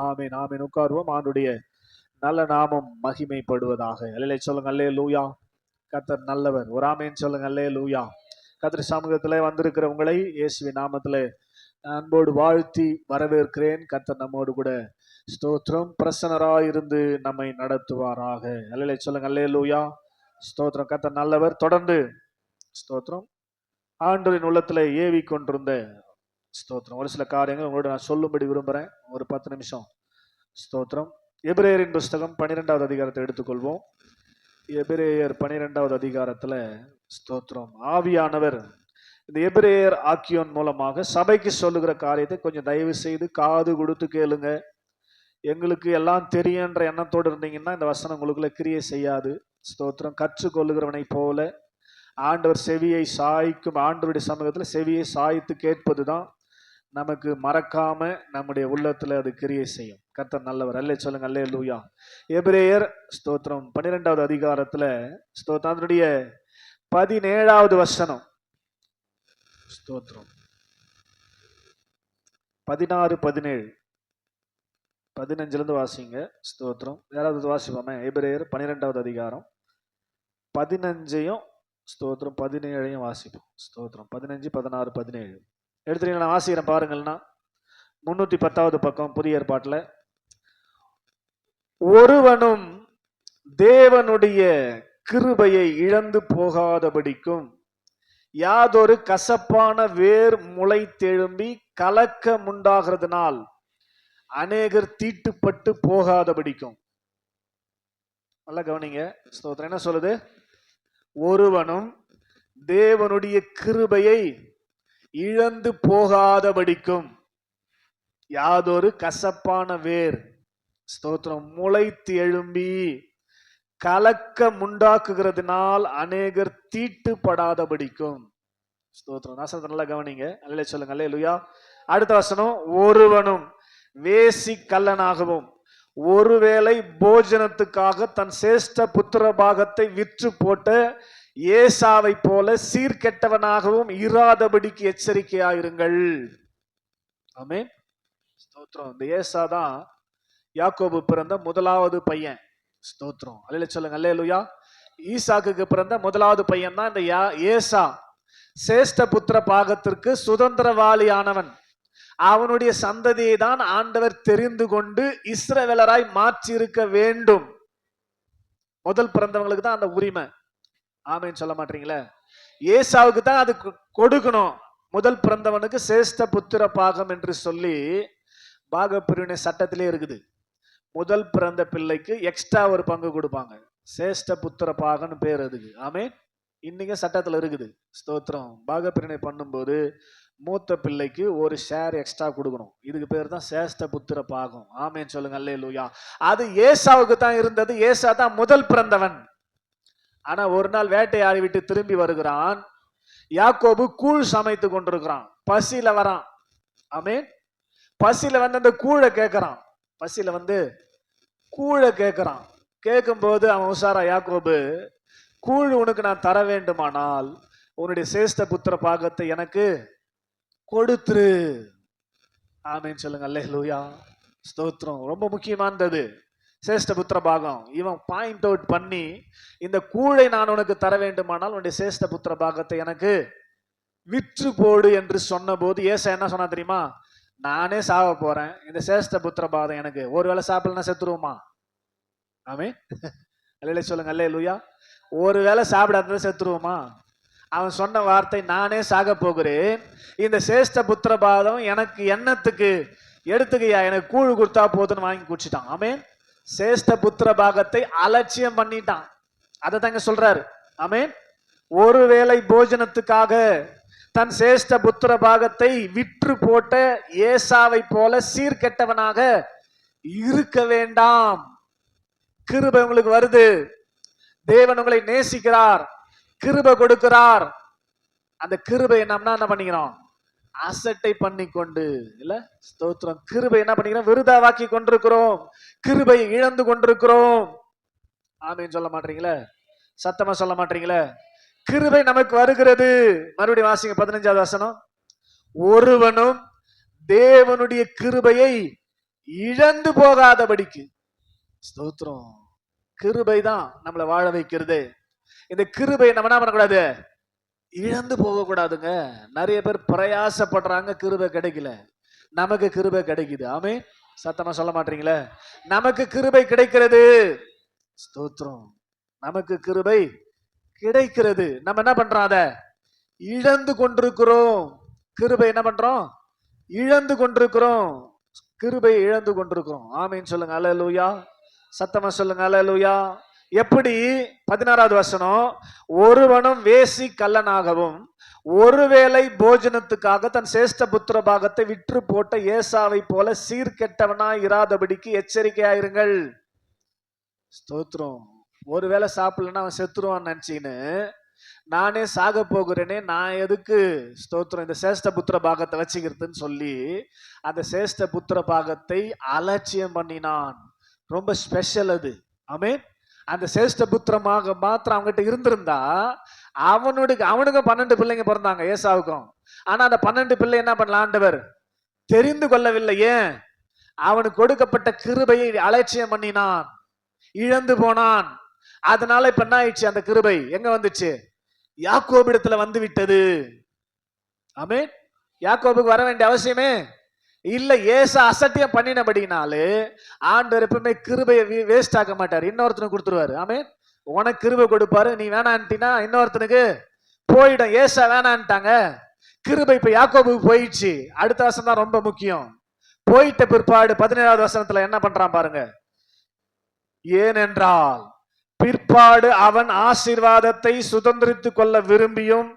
ஆமீன் ஆமீன். உட்காருவோம். ஆண்டுடைய நல்ல நாமம் மகிமைப்படுவதாக. அல்லேலூயா சொல்லுங்க. அல்லேலூயா. கர்த்தர் நல்லவர். ஒரு ஆமீன் சொல்லுங்க. அல்லேலூயா. கர்த்தர் சமூகத்திலே வந்திருக்கிற உங்களை இயேசுவின் நாமத்திலே அன்போடு வாழ்த்தி வரவேற்கிறேன். கர்த்தர் நம்மோடு கூட ஸ்தோத்திரம் பிரசன்னராயிருந்து நம்மை நடத்துவாராக. அல்லேலூயா சொல்லுங்க. அல்லேலூயா. ஸ்தோத்திரம். கர்த்தர் நல்லவர். தொடர்ந்து ஸ்தோத்திரம் ஆண்டவரின் உள்ளத்திலே ஏவி கொண்டிருந்த ஸ்தோத்திரம் ஒரு சில காரியங்கள் உங்களோட நான் சொல்லும்படி விரும்புகிறேன். ஒரு 10 நிமிஷம். ஸ்தோத்திரம். எபிரேயரின் புஸ்தகம் 12வது அதிகாரத்தை எடுத்துக்கொள்வோம். எபிரேயர் 12வது அதிகாரத்தில் ஸ்தோத்திரம் ஆவியானவர் இந்த எபிரேயர் ஆக்கியோன் மூலமாக சபைக்கு சொல்லுகிற காரியத்தை கொஞ்சம் தயவு செய்து காது கொடுத்து கேளுங்க. எங்களுக்கு எல்லாம் தெரியுன்ற எண்ணத்தோடு இருந்தீங்கன்னா இந்த வசனம் உங்களுக்குள்ள கிரியை செய்யாது. ஸ்தோத்திரம். கற்றுக்கொள்ளுகிறவனை போல ஆண்டவர் செவியை சாய்க்கும். ஆண்டவருடைய சமூகத்தில் செவியை சாய்த்து கேட்பது தான் நமக்கு மறக்காம நம்முடைய உள்ளத்துல அது கிரியை செய்யும். கர்த்தர் நல்லவர். அல்லே சொல்லுங்க. அல்லேலூயா. எபிரேயர் ஸ்தோத்திரம் 12வது அதிகாரத்துல ஸ்தோத்திரம் அதனுடைய 17வது வசனம். ஸ்தோத்திரம் 16 17 15 இருந்து வாசிங்க. ஸ்தோத்திரம். யாராவது வாசிப்போமே. எபிரேயர் 12வது அதிகாரம் 15ஐயும் ஸ்தோத்திரம் 17ஐயும் வாசிப்போம். ஸ்தோத்திரம் 15 16 17 எடுத்துறீங்களா? நான் வாசிக்கிறேன் பாருங்கள்னா 310வது பக்கம் புதிய ஏற்பாட்டில். ஒருவனும் தேவனுடைய கிருபையை இழந்து போகாதபடிக்கும் யாதொரு கசப்பான வேர் முளை தெழும்பி கலக்கம் உண்டாகிறதுனால் அநேகர் தீட்டுப்பட்டு போகாதபடிக்கும். நல்லா கவனிங்க. ஸ்தோத்திரம். என்ன சொல்லுது? ஒருவனும் தேவனுடைய கிருபையை இழந்து போகாதபடிக்கும் யாதொரு கசப்பான வேர் ஸ்தோத்திரம் முளைத்து எழும்பி கலக்கம் உண்டாக்குகிறதுனால் அநேகர் தீட்டுப்படாதபடிக்கும். ஸ்தோத்திரம். வசனத்தை நல்லா கவனிங்க. அல்லேலூயா சொல்லுங்க. அல்லேலூயா. அடுத்த வசனம். ஒருவனும் வேசி கல்லனாகவும் ஒருவேளை போஜனத்துக்காக தன் சேஷ்ட புத்திர பாகத்தை விற்று போட்ட ஏசாவை போல சீர்கெட்டவனாகவும் இராதபடிக்கு எச்சரிக்கையாயிருங்கள். ஆமென். ஸ்தோத்திரம். இந்த ஏசா தான் யாக்கோபு பிறந்த முதலாவது பையன். ஸ்தோத்திரம். அல்லேலூயா சொல்லுங்க. அல்லேலூயா. ஈசாக்குக்கு பிறந்த முதலாவது பையன் தான் இந்த ஏசா. சேஷ்ட புத்திர பாகத்திற்கு சுதந்திரவாளியானவன். அவனுடைய சந்ததியை தான் ஆண்டவர் தெரிந்து கொண்டு இஸ்ரவேலராய் மாற்றி இருக்க வேண்டும். முதல் பிறந்தவங்களுக்கு தான் அந்த உரிமை. ஆமேன்னு சொல்ல மாட்டீங்களே. ஏசாவுக்கு தான் அது கொடுக்கணும். முதல் பிறந்தவனுக்கு சேஷ்ட புத்திர பாகம் என்று சொல்லி பாகப்பிரிவினை சட்டத்திலே இருக்குது. முதல் பிறந்த பிள்ளைக்கு எக்ஸ்ட்ரா ஒரு பங்கு கொடுப்பாங்க. சேஷ்ட புத்திர பாகம்னு பேர் அதுக்கு. ஆமேன். இன்னைக்கு சட்டத்தில் இருக்குது. ஸ்தோத்திரம். பாகப்பிரிவினை பண்ணும்போது மூத்த பிள்ளைக்கு ஒரு ஷேர் எக்ஸ்ட்ரா கொடுக்கணும். இதுக்கு பேர் தான் சேஷ்ட புத்திர பாகம். ஆமேன்னு சொல்லுங்க. அல்லேலூயா. அது ஏசாவுக்கு தான் இருந்தது. ஏசா தான் முதல் பிறந்தவன். ஆனா ஒரு நாள் வேட்டையாடி விட்டு திரும்பி வருகிறான். யாக்கோபு கூழ் சமைத்து கொண்டிருக்கிறான். பசியில வரான். ஆமென். பசியில வந்து அந்த கூழை கேட்கிறான். பசியில வந்து கூழை கேட்கிறான். கேட்கும் போது அவன் உசாரா, யாக்கோபு, கூழ் உனக்கு நான் தர வேண்டுமானால் உன்னுடைய சேஷ்ட புத்திர பாகத்தை எனக்கு கொடுத்துரு. ஆமென் சொல்லுங்க. அல்லேலூயா. ஸ்தோத்திரம். ரொம்ப முக்கியமானது சேஷ்ட புத்திர பாகம். இவன் பாயிண்ட் அவுட் பண்ணி, இந்த கூழை நான் உனக்கு தர வேண்டுமானால் உன்னுடைய சேஷ்ட புத்திர பாகத்தை எனக்கு விற்று போடு என்று சொன்ன போது ஏசா என்ன சொன்னா தெரியுமா? நானே சாவ போறேன், இந்த சேஷ்ட புத்திர பாகம் எனக்கு ஒருவேளை சாப்பிடலாம் செத்துருவோமா? ஆமென். அல்லேலூயா சொல்லுங்க. அல்லேலூயா. ஒருவேளை சாப்பிடாத செத்துருவோமா? அவன் சொன்ன வார்த்தை, நானே சாக போகிறேன், இந்த சேஷ்ட புத்திர பாகம் எனக்கு எண்ணத்துக்கு எடுத்துக்கையா, எனக்கு கூழ் கொடுத்தா போதுன்னு வாங்கி குடிச்சிட்டான். ஆமென். சேஷ்ட புத்திர பாகத்தை அலட்சியம் பண்ணிட்டான். அதை தாங்க சொல்றாரு. ஆமென். ஒருவேளை போஜனத்துக்காக தன் சேஷ்ட புத்திர பாகத்தை விற்று போட்ட ஏசாவை போல சீர்கெட்டவனாக இருக்க வேண்டாம். கிருபை உங்களுக்கு வருது. தேவன் உங்களை நேசிக்கிறார், கிருபை கொடுக்கிறார். அந்த கிருபை என்னம்னா என்ன பண்ணிக்கிறோம்? அசட்டை பண்ணி கொண்டு இல்ல. ஸ்தோத்திரம். கிருபை என்ன பண்ணிக்கிறோம்? விருதாவாக்கி கொண்டிருக்கிறோம். கிருபையை இழந்து கொண்டிருக்கிறோம். ஆமேன்னு சொல்ல மாட்டீங்களே, சத்தமா சொல்ல மாட்டீங்களே. கிருபை நமக்கு வருகிறது. மறுபடியும் வாசிங்க 15வது வசனம். ஒருவனும் தேவனுடைய கிருபையை இழந்து போகாதபடிக்கு. ஸ்தோத்திரம். கிருபை தான் நம்மளை வாழ வைக்கிறது. இந்த கிருபை நம்ம என்ன பண்ணக்கூடாது, இழந்து போக கூடாதுங்க. நிறைய பேர் பிரயாசப்படுறாங்க, கிருபை கிடைக்கல. நமக்கு கிருபை கிடைக்குது. ஆமே, சத்தமா சொல்ல மாட்டீங்களே? நமக்கு கிருபை கிடைக்கிறது. ஸ்தோத்திரம். நமக்கு கிருபை கிடைக்கிறது. நம்ம என்ன பண்றோம், அத இழந்து கொண்டிருக்கிறோம். கிருபை என்ன பண்றோம், இழந்து கொண்டிருக்கிறோம். கிருபை இழந்து கொண்டிருக்கிறோம். ஆமீன் சொல்லுங்க. அல்லேலூயா. சத்தமா சொல்லுங்க. அல்லேலூயா. எப்படி? 16வது வசனம், ஒருவனும் வேசி கள்ளனாகவும் ஒருவேளை போஜனத்துக்காக தன் சேஷ்ட புத்திர பாகத்தை விற்று போட்ட ஏசாவை போல சீர்கெட்டவனாய் இராதபடிக்கு எச்சரிக்கையாயிருங்கள். ஸ்தோத்திரம். ஒருவேளை சாப்பிடலன்னா அவன் செத்துருவான்னு நினைச்சின்னு, நானே சாக போகிறேனே, நான் எதுக்கு ஸ்தோத்திரம் இந்த சேஷ்ட புத்திர பாகத்தை வச்சுக்கிறதுன்னு சொல்லி அந்த சேஷ்ட புத்திர பாகத்தை அலட்சியம் பண்ணினான். ரொம்ப ஸ்பெஷல் அது. ஆமென். அந்த சேஷ்ட புத்திரமாக மாத்திரம் அவங்ககிட்ட இருந்திருந்தா, அவனுக்கு 12 பிள்ளைங்க பிறந்தாங்க, ஏசாவுக்கும். ஆனா அந்த 12 பிள்ளை என்ன பண்ணல, ஆண்டவர் தெரிந்து கொள்ளவில்லை. ஏன்? அவனுக்கு கொடுக்கப்பட்ட கிருபையை அலட்சியம் பண்ணினான், இழந்து போனான். அதனால இப்ப என்ன ஆயிடுச்சு, அந்த கிருபை எங்க வந்துச்சு, யாக்கோபிடத்துல வந்து விட்டது. ஆமென். யாக்கோபுக்கு வர வேண்டிய அவசியமே இல்ல. ஏசா அசட்டியம் பண்ணினபடினாலே ஆண்டவர் எப்பவுமே கிருபையை வேஸ்ட் ஆக்க மாட்டார், இன்னொருத்தனுக்கு கொடுத்துருவாரு. ஆமென். உனக்கு கிருபை கொடுப்பாரு, நீ வேணான்ட்டினா இன்னொருத்தனுக்கு போயிடும். ஏசா வேணான்ட்டாங்க, கிருபை இப்ப யாக்கோபுக்கு போயிடுச்சு. அடுத்த வசனம் தான் ரொம்ப முக்கியம். போயிட்ட பிற்பாடு 17வது வசனத்துல என்ன பண்றான் பாருங்க. ஏனென்றால் பிற்பாடு அவன் ஆசீர்வாதத்தை சுதந்திரித்துக் கொள்ள விரும்பியும்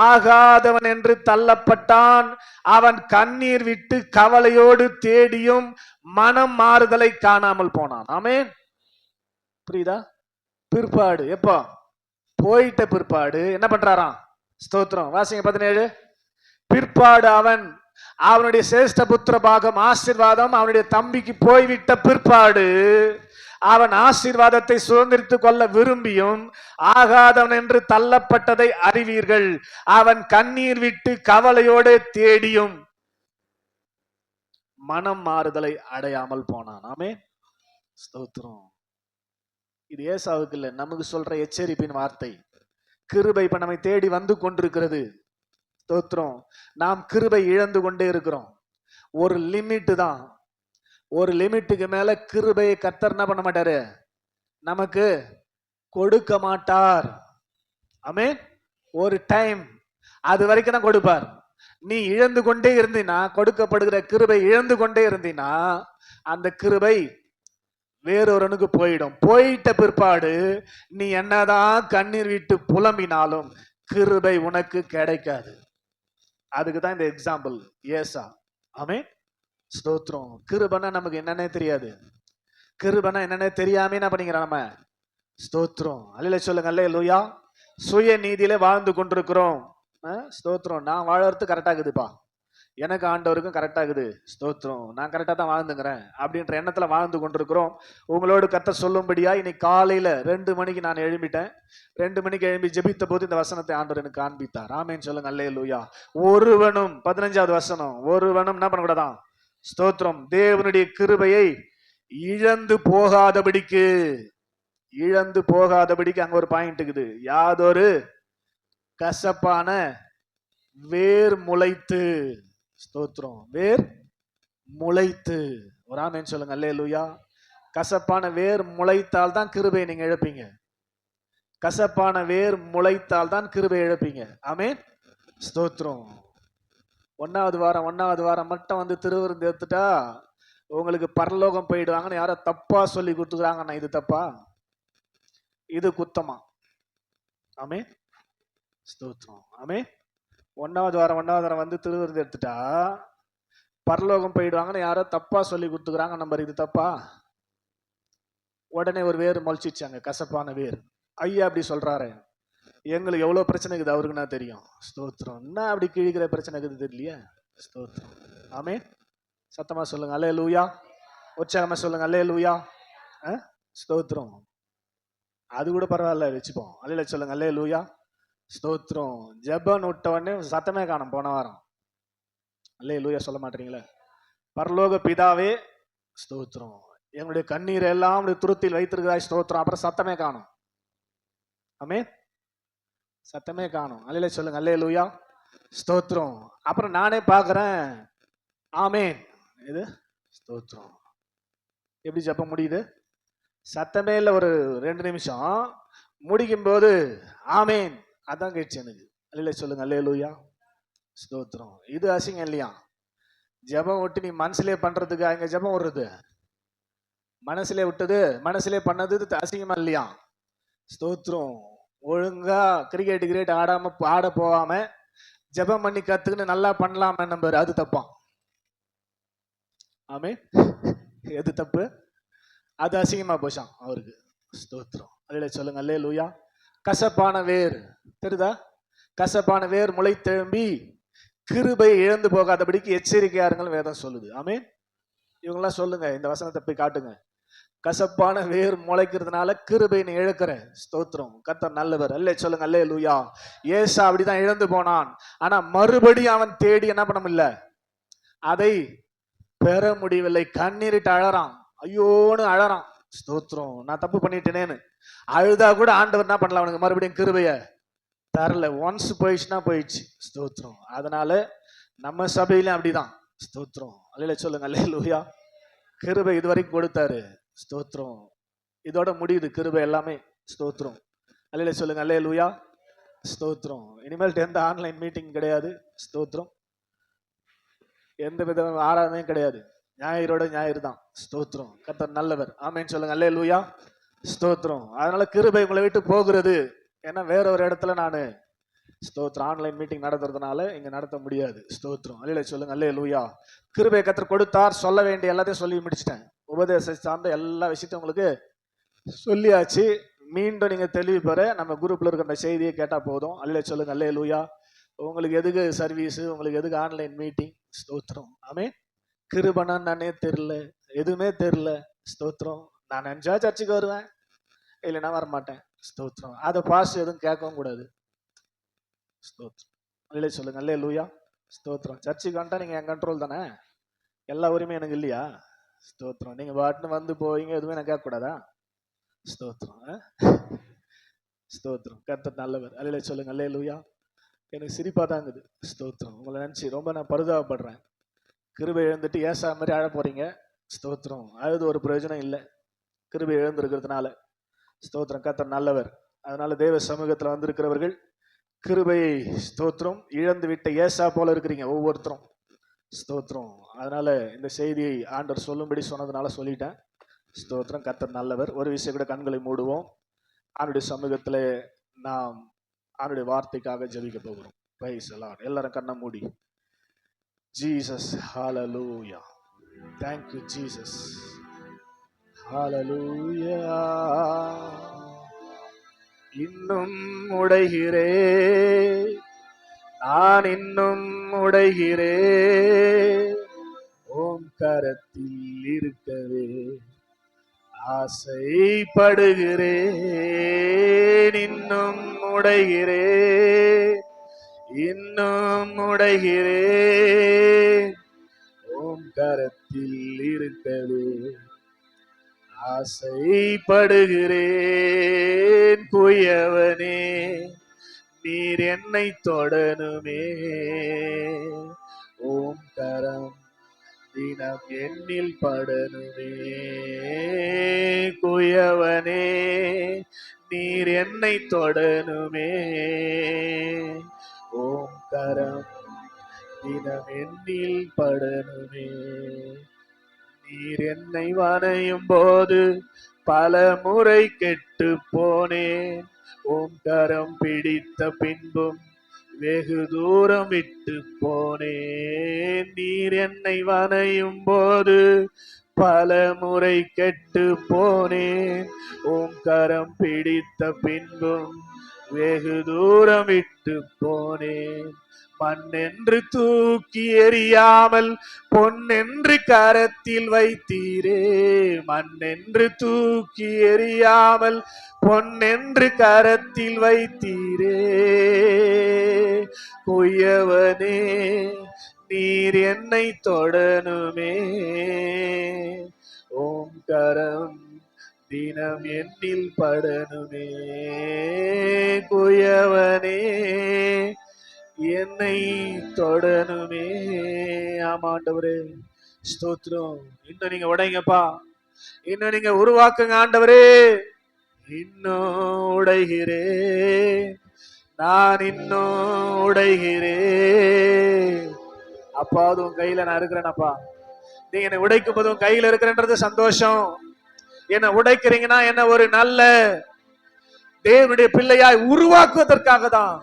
ஆகாதவன் என்று தள்ளப்பட்டான். அவன் கண்ணீர் விட்டு கவலையோடு தேடியும் மனம் மாறுதலை காணாமல் போனான். ஆமென். புரியுதா? பிற்பாடு எப்போ? போயிட்ட பிற்பாடு என்ன பண்றாராம்? ஸ்தோத்திரம். வாசிங்க 17. பிற்பாடு அவனுடைய சேஷ்ட புத்திர பாகம் ஆசீர்வாதம் அவனுடைய தம்பிக்கு போய்விட்ட பிற்பாடு அவன் ஆசீர்வாதத்தை சுதந்திரித்துக் கொள்ள விரும்பியும் ஆகாதவன் என்று தள்ளப்பட்டதை அறிவீர்கள். அவன் கண்ணீர் விட்டு கவலையோடு தேடியும் மனம் மாறுதலை அடையாமல் போனான். ஆமென். ஸ்தோத்திரம். இது ஏசாவுக்கு இல்ல, நமக்கு சொல்ற எச்சரிப்பின் வார்த்தை. கிருபை இப்ப நம்மை தேடி வந்து கொண்டிருக்கிறது. ஸ்தோத்திரம். நாம் கிருபை இழந்து கொண்டே இருக்கிறோம். ஒரு லிமிட் தான். ஒரு லிமிட்டுக்கு மேல கிருபையை கர்த்தர் என்ன பண்ண மாட்டாரு, நமக்கு கொடுக்க மாட்டார். ஆமென். ஒரு டைம், அது வரைக்கும் தான் கொடுப்பார். நீ இழந்து கொண்டே இருந்தீனா, கொடுக்கப்படுகிற கிருபை இழந்து கொண்டே இருந்தீனா, அந்த கிருபை வேறொருவனுக்கு போயிடும். போயிட்ட பிற்பாடு நீ என்னதான் கண்ணீர் விட்டு புலம்பினாலும் கிருபை உனக்கு கிடைக்காது. அதுக்கு தான் இந்த எக்ஸாம்பிள் ஏசா. ஆமென். ஸ்தோத்திரம். கிருபைனா நமக்கு என்னன்னே தெரியாது. கிருபைனா என்னன்னே தெரியாம என்ன பண்ணிக்கிறோம் நம்ம? ஸ்தோத்திரம். அல்லேலூயா சொல்லுங்க. அல்லேலூயா. சுய நீதியில வாழ்ந்து கொண்டிருக்கிறோம். ஸ்தோத்திரம். நான் வாழறது கரெக்டா இருக்குதுப்பா, எனக்கு ஆண்டவருக்கும் கரெக்டா இருக்குது, ஸ்தோத்திரம், நான் கரெக்டா தான் வாழ்ந்துங்கிறேன் அப்படின்ற எண்ணத்துல வாழ்ந்து கொண்டிருக்கிறோம். உங்களோடு கர்த்தர் சொல்லும்படியா இன்னைக்கு காலையில 2 மணிக்கு நான் எழும்பிட்டேன். 2 மணிக்கு எழும்பி ஜெபித்த போது இந்த வசனத்தை ஆண்டவர் எனக்கு காண்பித்தார். ஆமென் சொல்லுங்க. அல்லேலூயா. ஒருவனும் 15வது வசனம், ஒருவனும் என்ன பண்ணக்கூடாதான்? ஸ்தோத்திரம். தேவனுடைய கிருபையை இழந்து போகாதபடிக்கு. இழந்து போகாதபடிக்கு அங்க ஒரு பாயிண்ட் இருக்குது. யாதொரு கசப்பான வேர் முளைத்து. ஸ்தோத்திரம். வேர் முளைத்து. ஒரு ஆமென் சொல்லுங்க. அல்லேலூயா. கசப்பான வேர் முளைத்தால் தான் கிருபையை நீங்க இழப்பீங்க. கசப்பான வேர் முளைத்தால் தான் கிருபை இழப்பீங்க. ஆமென். ஸ்தோத்திரம். 1வது வாரம் மட்டும் வந்து திருவிருந்து எடுத்துட்டா உங்களுக்கு பரலோகம் போயிடுவாங்கன்னு யாரோ தப்பா சொல்லி கொடுத்துக்கிறாங்கன்னா, இது தப்பா, இது குத்தமா? ஆமென். ஸ்தோத்திரம். ஆமென். 1வது வாரம் வந்து திருவிருந்து எடுத்துட்டா பரலோகம் போயிடுவாங்கன்னு யாரோ தப்பா சொல்லி கொடுத்துக்கிறாங்க. நம்பர் இது தப்பா? உடனே ஒரு வேர் முளைச்சிச்சாங்க, கசப்பான வேர். ஐயா அப்படி சொல்றாரு, எங்களுக்கு எவ்வளவு பிரச்சனை இருக்குது அவருக்கு நான் தெரியும். ஸ்தோத்திரம். என்ன அப்படி கிழிக்கிற பிரச்சனை இருக்குது தெரியலையே. ஸ்தோத்திரம். ஆமென். சத்தமா சொல்லுங்க. அல்லேலூயா. உற்சாகமா சொல்லுங்க. அல்லேலூயா. ஸ்தோத்திரம். அது கூட பரவாயில்ல, வச்சுப்போம். அல்லேலூயா சொல்லுங்க. அல்லேலூயா. ஸ்தோத்திரம். ஜெபம் விட்ட உடனே சத்தமே காணும் போன வாரம். அல்லேலூயா சொல்ல மாட்டீங்களே. பரலோக பிதாவே, ஸ்தோத்திரம். எங்களுடைய கண்ணீரை எல்லாம் துருத்தில் வைத்திருக்கிறாய், ஸ்தோத்திரம். அப்புறம் சத்தமே காணும். ஆமென். சத்தமே காணும். அல்லேலூயா சொல்லுங்க. அல்லேலூயா ஸ்தோத்திரம். அப்புறம் நானே பார்க்கிறேன். ஆமென். இது ஸ்தோத்திரம். எப்படி ஜெபம் முடியுது? சத்தமே இல்லை. ஒரு 2 நிமிஷம் முடிக்கும் போது ஆமென், அதான் கேட்ச்சு எனக்கு. அல்லேலூயா சொல்லுங்க. அல்லேலூயா ஸ்தோத்திரம். இது அசிங்கம் இல்லையா? ஜெபம் விட்டு நீ மனசுலே பண்றதுக்கு அங்க ஜெபம் வருது, மனசுலே விட்டது மனசுலே பண்ணது அசிங்கமா இல்லையா? ஸ்தோத்திரம். ஒழுங்கா கிரிக்கெட் கிரிக்கெட் ஆட போகாம ஜெபம் பண்ணி கத்துக்கின்னு நல்லா பண்ணலாம நம்பர், அது தப்பான். ஆமே, எது தப்பு? அது அசிங்கமா போச்சான் அவருக்கு. ஸ்தோத்திரம். அல்லேலூயா சொல்லுங்க. அல்லேலூயா. கசப்பான வேர் தெரியுதா? கசப்பான வேர் முளை திரும்பி கிருபை இழந்து போகாதபடிக்கு எச்சரிக்கையா இருங்கள் வேதம் சொல்லுது. ஆமென். இவங்கெல்லாம் சொல்லுங்க, இந்த வசனத்தை போய் காட்டுங்க. கசப்பான வேர் முளைக்கிறதுனால கிருபை நீ இழக்கிற. ஸ்தோத்திரம். கர்த்தர் நல்லவர். அல்லேலூயா சொல்லுங்க. அல்லேலூயா. ஏசா அப்படிதான் இழந்து போனான். ஆனா மறுபடியும் அவன் தேடி என்ன பண்ண முடியல, அதை பெற முடியவில்லை. கண்ணீரிட்டு அழறான், ஐயோன்னு அழறான். ஸ்தோத்திரம். நான் தப்பு பண்ணிட்டேனேன்னு அழுதா கூட ஆண்டவர் என்ன பண்ணல, அவனுக்கு மறுபடியும் கிருபைய தரல. ஒன்ஸ் போயிடுச்சுன்னா போயிடுச்சு. ஸ்தோத்திரம். அதனால நம்ம சபையிலும் அப்படிதான். ஸ்தோத்திரம். அல்லேலூயா சொல்லுங்க. அல்லேலூயா. கிருபை இதுவரைக்கும் கொடுத்தாரு. ஸ்தோத்திரம். இதோட முடியுது கிருபை எல்லாமே. ஸ்தோத்திரம். அல்லேலூயா சொல்லுங்க. அல்லேலூயா ஸ்தோத்திரம். இனிமேல் எந்த ஆன்லைன் மீட்டிங் கிடையாது. ஸ்தோத்திரம். எந்த வித ஆராதனையும் கிடையாது. ஞாயிறோட ஞாயிறு தான். ஸ்தோத்திரம். கர்த்தர் நல்லவர். ஆமென் சொல்லுங்க. அல்லேலூயா ஸ்தோத்திரம். அதனால கிருபை உங்களை விட்டு போகிறது. ஏன்னா வேற ஒரு இடத்துல நான் ஸ்தோத்திரம் ஆன்லைன் மீட்டிங் நடத்துறதுனால இங்க நடத்த முடியாது. ஸ்தோத்திரம். அல்லேலூயா சொல்லுங்க. அல்லேலூயா. கிருபை கர்த்தர் கொடுத்தார். சொல்ல வேண்டிய எல்லாத்தையும் சொல்லி முடிச்சிட்டேன். உபதேச சார்ந்த எல்லா விஷயத்தையும் உங்களுக்கு சொல்லியாச்சு. மீண்டும் நீங்க தெளிவு பெற நம்ம குரூப்ல இருக்கிற செய்தியை கேட்டா போதும். அல்லேலூயா சொல்லுங்க. அல்லேலூயா. உங்களுக்கு எதுக்கு சர்வீஸ், உங்களுக்கு எதுக்கு ஆன்லைன் மீட்டிங்? ஸ்தோத்திரம். ஆமென். கிருபனா நானே தெரியல, எதுவுமே தெரியல. ஸ்தோத்திரம். நான் நினைச்சா சர்ச்சுக்கு வருவேன், இல்லைன்னா வரமாட்டேன். ஸ்தோத்திரம். அதை பாஸ் எதுவும் கேட்கவும் கூடாது. ஸ்தோத்திரம். அல்லேலூயா சொல்லுங்க. அல்லேலூயா ஸ்தோத்திரம். சர்ச்சுக்கு வந்துட்டா நீங்க என் கண்ட்ரோல் தானே, எல்லா உரிமையும் எனக்கு இல்லையா? ஸ்தோத்திரம். நீங்க பாட்டுன்னு வந்து போவீங்க, எதுவுமே நான் கேட்க கூடாதா? ஸ்தோத்திரம். ஸ்தோத்திரம். கர்த்தர் நல்லவர். அல்லேலூயா சொல்லுங்க. அல்லேலூயா. எனக்கு சிரிப்பா தாங்குது. ஸ்தோத்திரம். உங்களை நினைச்சு ரொம்ப நான் பரிதாபப்படுறேன். கிருபை இழந்துட்டு ஏசா மாதிரி அழ போறீங்க. ஸ்தோத்திரம். அழுது ஒரு பிரயோஜனம் இல்லை கிருபை இழந்திருக்கிறதுனால. ஸ்தோத்திரம். கர்த்தர் நல்லவர். அதனால தேவ சமூகத்துல வந்திருக்கிறவர்கள் கிருபையை ஸ்தோத்திரம் இழந்து விட்ட ஏசா போல இருக்கிறீங்க ஒவ்வொருத்தரும். ஸ்தோத்திரம். அதனால இந்த செய்தியை ஆண்டவர் சொல்லும்படி சொன்னதுனால சொல்லிட்டேன். ஸ்தோத்திரம். கர்த்தர் நல்லவர். ஒரு விஷயம் கூட கண்களை மூடுவோம். ஆண்டுடைய சமூகத்துல நாம் ஆண்டுடைய வார்த்தைக்காக ஜெபிக்க போகிறோம். Price the Lord. எல்லாரும் கண்ணை மூடி. Jesus. Hallelujah. Thank you Jesus. ஹalleluya. இன்னும் உடைகிறே, நான் இன்னும் உடைகிறே, ஓம் கரத்தில் இருக்கவே ஆசைப்படுகிறேன். இன்னும் உடைகிறேன், இன்னும் உடைகிறேன், ஓம் கரத்தில் இருக்கவே ஆசைப்படுகிறேன். குயவனே நீர் என்னை தொடனுமே, ஓம் கரம் தினம் என்னில் படனுமே. குயவனே நீர் என்னை தொடனுமே, ஓம் கரம் தினம் என்னில் படனுமே. நீர் என்னை வணையும் போது பல முறை கெட்டு போனேன், ஓம் கரம் பிடித்த பின்பும் வெகு தூரம் விட்டு போனேன். நீர் என்னை வணையும் போது பல முறை கெட்டு போனேன், ஓம் கரம் பிடித்த பின்பும் வெகு தூரம் விட்டு போனேன். மண்ணென்று தூக்கி எறியாமல் பொன்னென்று கரத்தில் வைத்தீரே, மண்ணென்று தூக்கி எறியாமல் பொன்னென்று கரத்தில் வைத்தீரே. குயவனே நீர் என்னை தொடனுமே, கரம் தினம் எண்ணில் படணுமே. குயவனே என்னை தொடணுமே. ஆமாண்டவரே ஸ்தோத்திரம். இன்னும் நீங்க உடைங்கப்பா, இன்னும் நீங்க உருவாக்குங்க ஆண்டவரே. இன்னும் உடைகிறேன், நான் இன்னும் உடைகிறேன். அப்பா அதுவும் கையில நான் இருக்கிறேனப்பா. நீங்க என்னை உடைக்கும் போதும் கையில இருக்கிறன்றது சந்தோஷம். என்ன உடைக்கிறீங்கன்னா என்ன ஒரு நல்ல தேவனுடைய பிள்ளையாய் உருவாக்குவதற்காக தான்.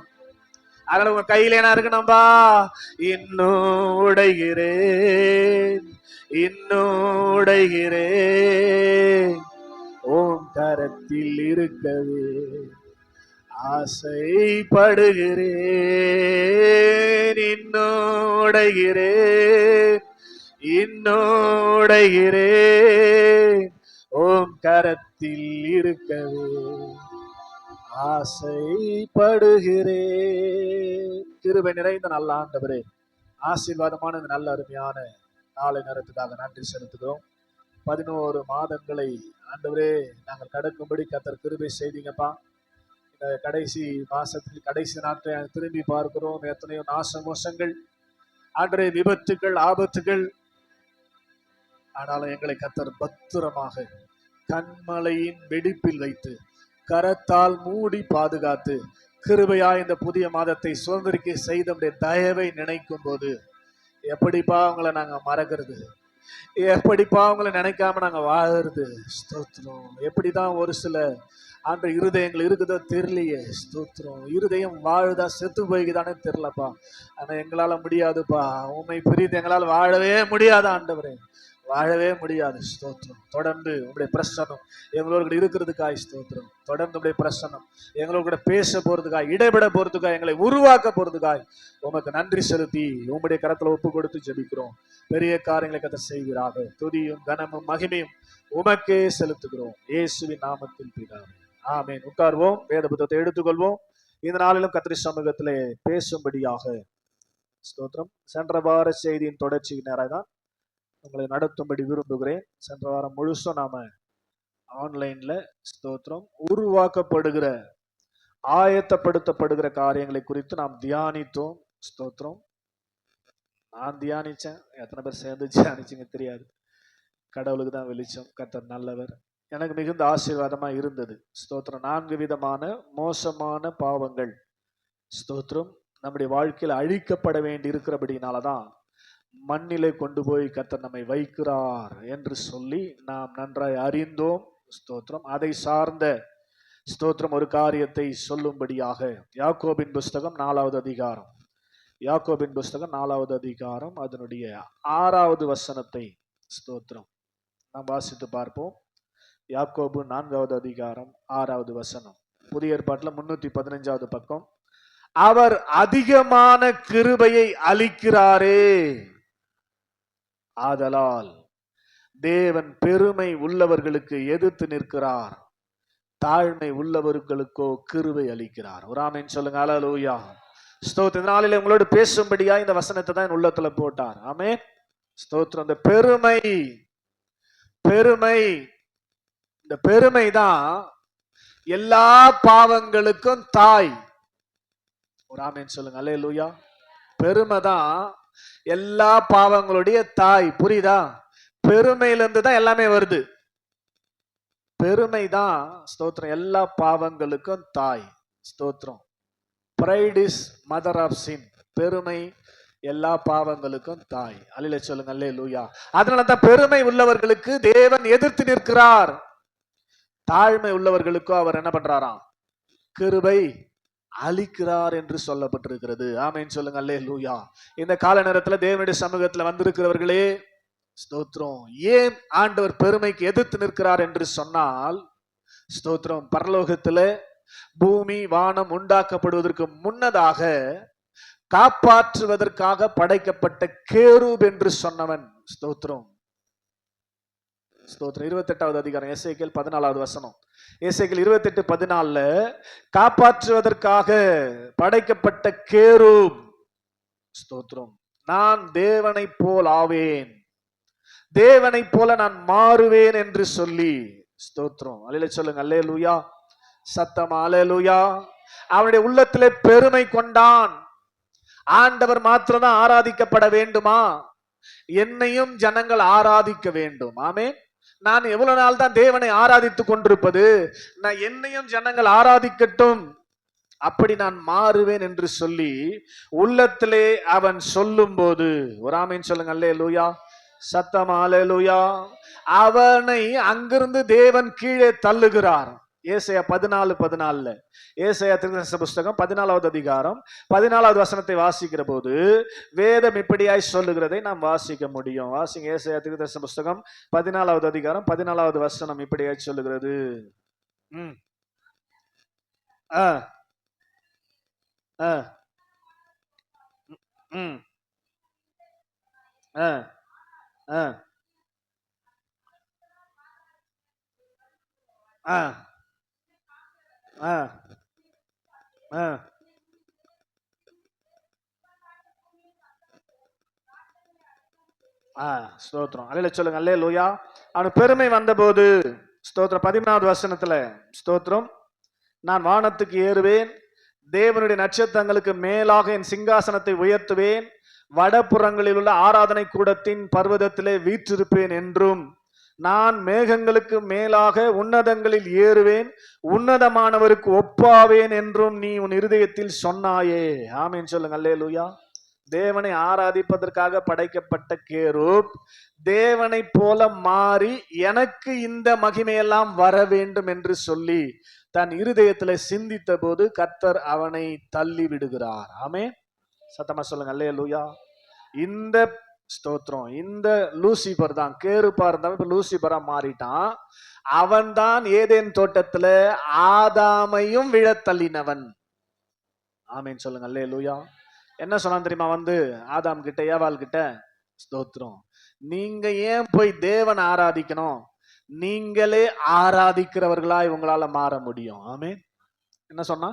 அதனால உங்க கையில என்ன இருக்கணும்பா. இன்னும் உடைகிறேன், இன்னும் உடைகிறேன், ஓம் கரத்தில் இருக்கவே ஆசைப்படுகிறேன். இன்னும் உடைகிறேன், இன்னும் உடைகிறேன், ஓம் கரத்தில் இருக்கவே ஆசைப்படுகிறேன். கிருபை நிறைந்த நல்ல ஆண்டவரே, ஆசீர்வாதமான இந்த நல்ல அருமையான நாளை நேரத்துக்காக நன்றி செலுத்துகிறோம். 11 மாதங்களை ஆண்டவரே நாங்கள் கடக்கும்படி கர்த்தர் கிருபை செய்தீங்கப்பா. இந்த கடைசி மாசத்தில் கடைசி நாட்களை திரும்பி பார்க்கிறோம். எத்தனையோ நாச மோசங்கள் ஆண்டவரே, விபத்துகள், ஆபத்துகள். ஆனாலும் எங்களை கர்த்தர் பத்திரமாக கண்மலையின் வெடிப்பில் வைத்து கரத்தால் மூடி பாதுகாத்து கிருபையா இந்த புதிய மாதத்தை சுதந்திரிக்க செய்த தயவை நினைக்கும் போது எப்படிப்பா உங்களை நாங்க மறக்கிறது, எப்படிப்பா உங்களை நினைக்காம நாங்க வாழறது. ஸ்தோத்திரம். எப்படிதான் ஒரு சில ஆண்டு இருதயங்கள் இருக்குதோ தெரியலையே. ஸ்தோத்திரம். இருதயம் வாழுதா செத்து போய்க்குதானே தெரியலப்பா. ஆனா எங்களால முடியாதுப்பா. உண்மை பிரித்து எங்களால் வாழவே முடியாது ஆண்டவரே, வாழவே முடியாது. ஸ்தோத்திரம். தொடர்ந்து உங்களுடைய பிரசன்னம் எங்களோட இருக்கிறதுக்காய் ஸ்தோத்திரம். தொடர்ந்து உங்களுடைய பிரசன்னம் எங்களோட பேச போறதுக்காய், இடைபெட போறதுக்காய், எங்களை உருவாக்க போறதுக்காய் உமக்கு நன்றி செலுத்தி உங்களுடைய கரத்துல ஒப்பு கொடுத்து ஜெபிக்கிறோம். பெரிய காரியங்களை கதை செய்கிறாக. துதியும் கனமும் மகிமையும் உமக்கே செலுத்துகிறோம் இயேசுவின் நாமத்தில் பிதாவே, ஆமென். உட்கார்வோம். வேத புத்தகத்தை எடுத்துக்கொள்வோம். இந்த நாளிலும் கர்த்தருடைய சமூகத்திலே பேசும்படியாக ஸ்தோத்திரம். சென்ற வார செய்தியின் தொடர்ச்சி நேரம் தான் உங்களை நடத்தும்படி விரும்புகிறேன். சென்ற வாரம் முழுசும் நாம ஆன்லைன்ல ஸ்தோத்திரம் உருவாக்கப்படுகிற, ஆயத்தப்படுத்தப்படுகிற காரியங்களை குறித்து நாம் தியானித்தோம். ஸ்தோத்திரம். நான் தியானிச்சேன், எத்தனை பேர் சேர்ந்து தியானிச்சுங்க தெரியாது. கடவுளுக்கு தான் வெளிச்சம். கர்த்தர் நல்லவர். எனக்கு மிகுந்த ஆசீர்வாதமா இருந்தது. ஸ்தோத்திரம். 4 விதமான மோசமான பாவங்கள் ஸ்தோத்திரம் நம்முடைய வாழ்க்கையில் அழிக்கப்பட வேண்டி இருக்கிறபடினாலதான் மண்ணிலே கொண்டு போய் கர்த்தர் நம்மை வைக்கிறார் என்று சொல்லி நாம் நன்றாய் அறிந்தோம். ஸ்தோத்திரம். அதை சார்ந்த ஸ்தோத்திரம் ஒரு காரியத்தை சொல்லும்படியாக யாக்கோபின் புஸ்தகம் 4வது அதிகாரம், யாக்கோபின் புஸ்தகம் 4வது அதிகாரம் அதனுடைய 6வது வசனத்தை ஸ்தோத்திரம் நாம் வாசித்து பார்ப்போம். யாக்கோபு 4வது அதிகாரம் 6வது வசனம். புதிய ஏற்பாட்டுல 315வது பக்கம். அவர் அதிகமான கிருபையை அளிக்கிறாரே, ஆதலால் தேவன் பெருமை உள்ளவர்களுக்கு எதிர்த்து நிற்கிறார், தாழ்மை உள்ளவர்களுக்கோ கிருபை அளிக்கிறார். ஒரு ஆமென் சொல்லுங்க. அல்லேலூயா. ஸ்தோத்திரம். நாளிலே உங்களோடு பேசும்படியா இந்த வசனத்தை தான் என் உள்ளத்துல போட்டார். ஆமென். ஸ்தோத்திரம். இந்த பெருமை, பெருமை, இந்த பெருமை தான் எல்லா பாவங்களுக்கும் தாய். ஒரு ஆமென் சொல்லுங்க. அல்லேலூயா. பெருமை தான் எல்லா பாவங்களுடைய தாய். புரியுதா? பெருமையிலிருந்து தான் எல்லாமே வருது. பெருமை தான் ஸ்தோத்திரம் எல்லா பாவங்களுக்கும் தாய். ஸ்தோத்திரம். Pride is mother of sin. பெருமை எல்லா பாவங்களுக்கும் தாய். அல்லேலூயா சொல்லுங்க. அல்லேலூயா. அதனால தான் பெருமை உள்ளவர்களுக்கு தேவன் எதிர்த்து நிற்கிறார், தாழ்மை உள்ளவர்களுக்கோ அவர் என்ன பண்றாராம்? கிருபை அளிக்கிறார் என்று சொல்லப்பட்டிருக்கிறது. ஆமென் சொல்லுங்க. அல்லேலூயா. இந்த கால நேரத்துல தேவனுடைய சமூகத்துல வந்திருக்கிறவர்களே ஸ்தோத்திரம். ஏன் ஆண்டவர் பெருமைக்கு எதிர்த்து நிற்கிறார் என்று சொன்னால், ஸ்தோத்திரம், பரலோகத்துல பூமி வானம் உண்டாக்கப்படுவதற்கு முன்னதாக காப்பாற்றுவதற்காக படைக்கப்பட்ட கேரூப் என்று சொன்னவன். ஸ்தோத்திரம். ஸ்தோத்திரம். 28வது அதிகாரம் எசேக்கியேல் 14வது வசனம். எசேக்கியேல் 28:14 காப்பாற்றுவதற்காக படைக்கப்பட்ட கேரூப். ஸ்தோத்திரம். நான் தேவனை போல் ஆவேன், தேவனை போல நான் மாறுவேன் என்று சொல்லி, ஸ்தோத்திரம், அல்லேலூயா சொல்லுங்க, அல்லேலூயா, சத்தமா அல்லேலூயா. அவனுடைய உள்ளத்திலே பெருமை கொண்டான். ஆண்டவர் மாத்திரம்தான் ஆராதிக்கப்பட வேண்டுமா? என்னையும் ஜனங்கள் ஆராதிக்க வேண்டும். ஆமென். நான் எவ்வளவு நாள் தான் தேவனை ஆராதித்துக் கொண்டிருப்பது? நான் என்னையும் ஜனங்கள் ஆராதிக்கட்டும், அப்படி நான் மாறுவேன் என்று சொல்லி உள்ளத்திலே அவன் சொல்லும் போது, ஒரு ஆமென் சொல்லுங்க, அல்லேலூயா, சத்தமா அல்லேலூயா. அவனை அங்கிருந்து தேவன் கீழே தள்ளுகிறார். ஏசாயா 14:14, ஏசாயா தீர்க்கதரிசன புஸ்தகம் 14வது அதிகாரம் 14வது வசனத்தை வாசிக்கிற போது வேதம் இப்படியாய் சொல்லுகிறதை நாம் வாசிக்க முடியும். வாசிங்க, ஏசாயா தீர்க்கதரிசன புஸ்தகம் 14வது அதிகாரம் 14வது வசனம் இப்படியாய் சொல்லுகிறது. ம் ஆ ஆ ம் ஆ ஆ ஆ ஆ ஆ ஸ்தோத்திரம், அல்லேலூயா சொல்லுங்க, அல்லேலூயா. அவனுக்கு பெருமை வந்தபோது, ஸ்தோத்திரம், 13வது வசனத்துல, ஸ்தோத்திரம், நான் வானத்துக்கு ஏறுவேன், தேவனுடைய நட்சத்திரங்களுக்கு மேலாக என் சிங்காசனத்தை உயர்த்துவேன், வடபுறங்களில் உள்ள ஆராதனை கூடத்தின் பர்வதத்திலே வீற்றிருப்பேன் என்றும், நான் மேகங்களுக்கு மேலாக உன்னதங்களில் ஏறுவேன், உன்னதமானவருக்கு ஒப்பாவேன் என்றும் நீ உன் இருதயத்தில் சொன்னாயே. ஆமென் சொல்லுங்க, அல்லேலூயா. தேவனை ஆராதிப்பதற்காக படைக்கப்பட்ட கேரூப் தேவனை போல மாறி எனக்கு இந்த மகிமையெல்லாம் வர வேண்டும் என்று சொல்லி தன் இருதயத்துல சிந்தித்த போது கர்த்தர் அவனை தள்ளி விடுகிறார். ஆமென், சத்தமா சொல்லுங்க, அல்லேலூயா. இந்த ஸ்தோத்திரம், இந்த லூசிபர் தான், கேருப்பா இருந்தவன் இப்ப லூசிபரா மாறிட்டான். அவன் தான் ஏதேன் தோட்டத்துல ஆதாமையும் விழ தள்ளினவன். ஆமென் சொல்லுங்க, அல்லேலூயா. என்ன சொன்னான் தெரியுமா? வந்து ஆதாம் கிட்ட, ஏவாள் கிட்ட, ஸ்தோத்திரம், நீங்க ஏன் போய் தேவன் ஆராதிக்கணும்? நீங்களே ஆராதிக்கிறவர்களாய் உங்களால மாற முடியும். ஆமென். என்ன சொன்னா?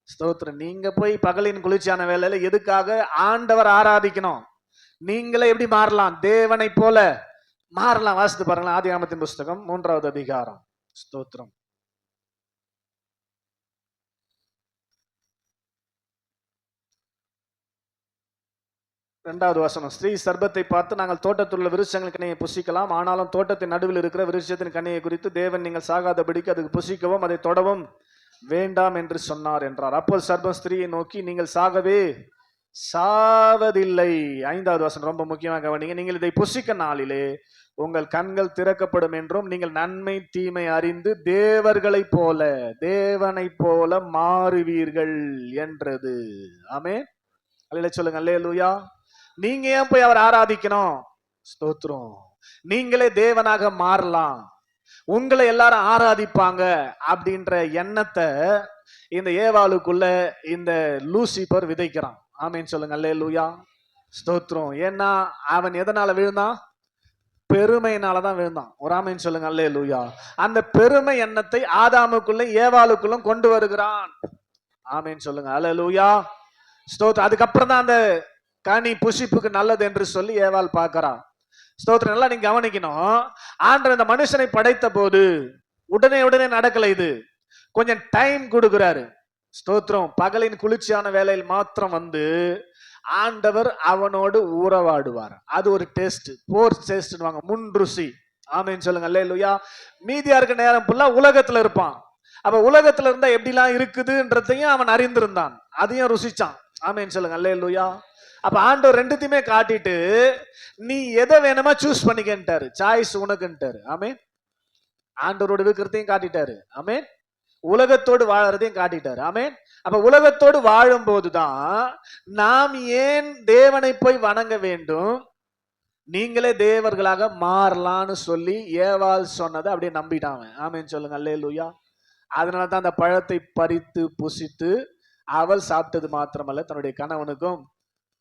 ஸ்தோத்திரம், நீங்க போய் பகலின் குளிர்ச்சியான வேலையில எதுக்காக ஆண்டவர் ஆராதிக்கணும்? நீங்களே எப்படி மாறலாம்? தேவனை போல மாறலாம். வாசித்து பாருங்களேன், ஆதியாகமத்தின் புஸ்தகம் 3வது அதிகாரம். ஸ்தோத்திரம், 2வது வசனம். ஸ்திரீ சர்ப்பத்தை பார்த்து, நாங்கள் தோட்டத்தில் உள்ள விருட்சங்கள் கனியை புசிக்கலாம், ஆனாலும் தோட்டத்தின் நடுவில் இருக்கிற விருட்சத்தின் கனியை குறித்து தேவன் நீங்கள் சாகாதபடிக்கு அதுக்கு புசிக்கவும் அதை தொடவும் வேண்டாம் என்று சொன்னார் என்றார். அப்போது சர்ப்பம் ஸ்திரீயை நோக்கி, நீங்கள் சாகவே சாவதில்லை. 5வது வசனம் ரொம்ப முக்கியமாக கவனிங்க. நீங்கள் இதை புசிக்க நாளிலே உங்கள் கண்கள் திறக்கப்படும் என்றும் நீங்கள் நன்மை தீமை அறிந்து தேவர்களை போல, தேவனை போல மாறுவீர்கள் என்றது. ஆமென், அல்லேலூயா சொல்லுங்க, அல்லேலூயா. நீங்க ஏன் போய் அவர் ஆராதிக்கணும்? ஸ்தோத்திரம், நீங்களே தேவனாக மாறலாம், உங்களை எல்லாரும் ஆராதிப்பாங்க அப்படின்ற எண்ணத்தை இந்த ஏவாளுக்குள்ள இந்த லூசிபர் விதைக்கிறான். ஆமென் சொல்லுங்க, அல்லேலூயா, ஸ்தோத்திரம். ஏன்னா அவன் எதனால விழுந்தான்? பெருமையினாலதான் விழுந்தான். ஒரு ஆமென் சொல்லுங்க, அல்லேலூயா. அந்த பெருமை எண்ணத்தை ஆதாமுக்குள்ள ஏவாளுக்குள்ளும் கொண்டு வருகிறான். ஆமென் சொல்லுங்க, அல்லேலூயா, ஸ்தோத்திரம். அதுக்கப்புறம் தான் அந்த கனி புசிப்புக்கு நல்லது என்று சொல்லி ஏவாள் பார்க்கிறான். ஸ்தோத்திரம், நல்லா நீங்க கவனிக்கணும். ஆண்டவர் இந்த மனுஷனை படைத்த போது உடனே நடக்கல, இது கொஞ்சம் டைம் கொடுக்கிறாரு. ஸ்தோத்திரம், பகலின் குளிர்ச்சியான வேலையில் மாத்திரம் வந்து ஆண்டவர் அவனோடு உறவாடுவார். அது ஒரு டெஸ்ட், போர் டெஸ்ட், முன் ருசி. ஆமென் சொல்லுங்க, அல்லேலூயா. மீதியா இருக்க நேரம் ஃபுல்லா உலகத்துல இருப்பான். அப்ப உலகத்துல இருந்தா எப்படிலாம் இருக்குதுன்றதையும் அவன் அறிந்திருந்தான், அதையும் ருசிச்சான். ஆமென் சொல்லுங்க, அல்லேலூயா. அப்ப ஆண்டவர் ரெண்டுத்தையுமே காட்டிட்டு நீ எதை வேணுமா சூஸ் பண்ணிக்கிட்டாரு, சாய்ஸ் உனக்குன்ட்டாரு. ஆமென். ஆண்டவரோட இருக்கிறதையும் காட்டிட்டாரு. ஆமென். உலகத்தோடு வாழறதையும் காட்டிட்டாரு. ஆமென். அப்ப உலகத்தோடு வாழும் போதுதான் நாம் ஏன் தேவனை போய் வணங்க வேண்டும், நீங்களே தேவர்களாக மாறலான்னு சொல்லி ஏவாள் சொன்னதை அப்படியே நம்பிட்டாங்க. ஆமென் சொல்லுங்க, அல்லேலூயா. அதனாலதான் அந்த பழத்தை பறித்து புசித்து அவள் சாப்பிட்டது மாத்திரமல்ல, தன்னுடைய கணவனுக்கும்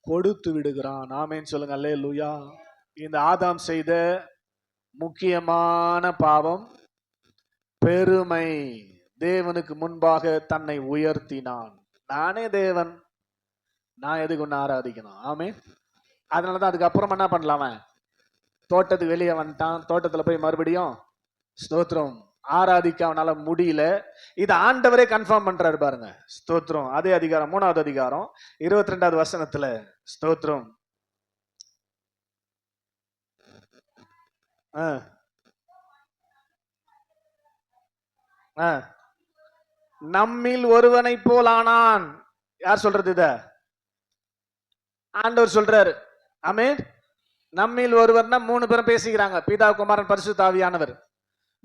கொடுத்து விடுகிறான். ஆமென் சொல்லுங்க, அல்லேலூயா. இந்த ஆதாம் செய்த முக்கியமான பாவம் பெருமை. தேவனுக்கு முன்பாக தன்னை உயர்த்தினான். நானே தேவன், நான் எதுக்கு ஒன்னு ஆராதிக்கணும்? ஆமென். அதனாலதான் அதுக்கப்புறம் என்ன பண்ணலாம, தோட்டத்துக்கு வெளியே வந்துட்டான். தோட்டத்துல போய் மறுபடியும் ஸ்தோத்திரம் ஆராதிக்க அவனால முடியல. இது ஆண்டவரே கன்ஃபார்ம் பண்றாரு பாருங்க. ஸ்தோத்திரம். அதே அதிகாரம் 3வது அதிகாரம் 22வது வசனத்துல ஸ்தோத்திரம். நம்மில் ஒருவனை போல் ஆனான். யார் சொல்றது? இத ஆண்டவர் சொல்றாரு. ஆமென். நம்மில் ஒருவர்னா 3 பேரும் பேசிக்கிறாங்க. பிதா, குமாரன், பரிசுத்த ஆவியானவர்.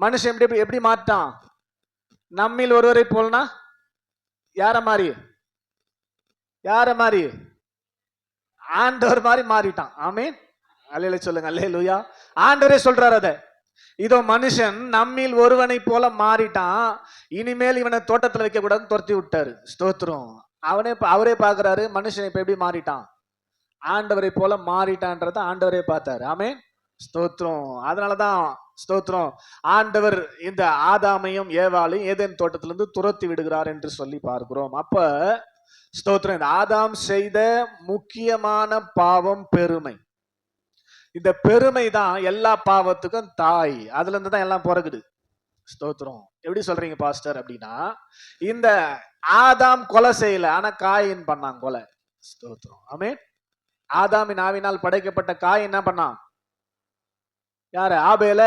மனுஷன் எப்படி மாட்டான்? நம்மில் ஒருவரை போல்னா யார மாதிரி? யார மாதிரி? ஆண்டவர் மாதிரி மாறிட்டான். ஆமென். அல்லேலூயா சொல்லுங்க. அல்லேலூயா. ஆண்டவரே சொல்றாரு அத. இதோ மனுஷன் நம்மில் ஒருவனை போல மாறிட்டான், இனிமேல் இவனை தோட்டத்துல வைக்க கூடாதுன்னு துரத்தி விட்டாரு. ஸ்தோத்திரம். அவரே பாக்குறாரு மனுஷன் இப்ப எப்படி மாறிட்டான், ஆண்டவரை போல மாறிட்டான்றத ஆண்டவரே பார்த்தாரு. ஆமென். ஸ்தோத்திரம். அதனாலதான் ஸ்தோத்திரம் ஆண்டவர் இந்த ஆதாமையும் ஏவாளையும் ஏதேன் தோட்டத்திலிருந்து துரத்தி விடுகிறார் என்று சொல்லி பார்க்கிறோம். அப்ப ஸ்தோத்திரம், இந்த ஆதாம் செய்த முக்கியமான பாவம் பெருமை. இந்த பெருமை தான் எல்லா பாவத்துக்கும் தாய். அதுல இருந்து தான் எல்லாம் பிறகுது. ஸ்தோத்திரம். எப்படி சொல்றீங்க பாஸ்டர் அப்படின்னா, இந்த ஆதாம் கொலை செய்யல, ஆனா காயின் பண்ணான் கொலை. ஸ்தோத்திரம். ஆமென். ஆதாமின் ஆவினால் படைக்கப்பட்ட காய் என்ன பண்ணான்? யாரு? ஆபேல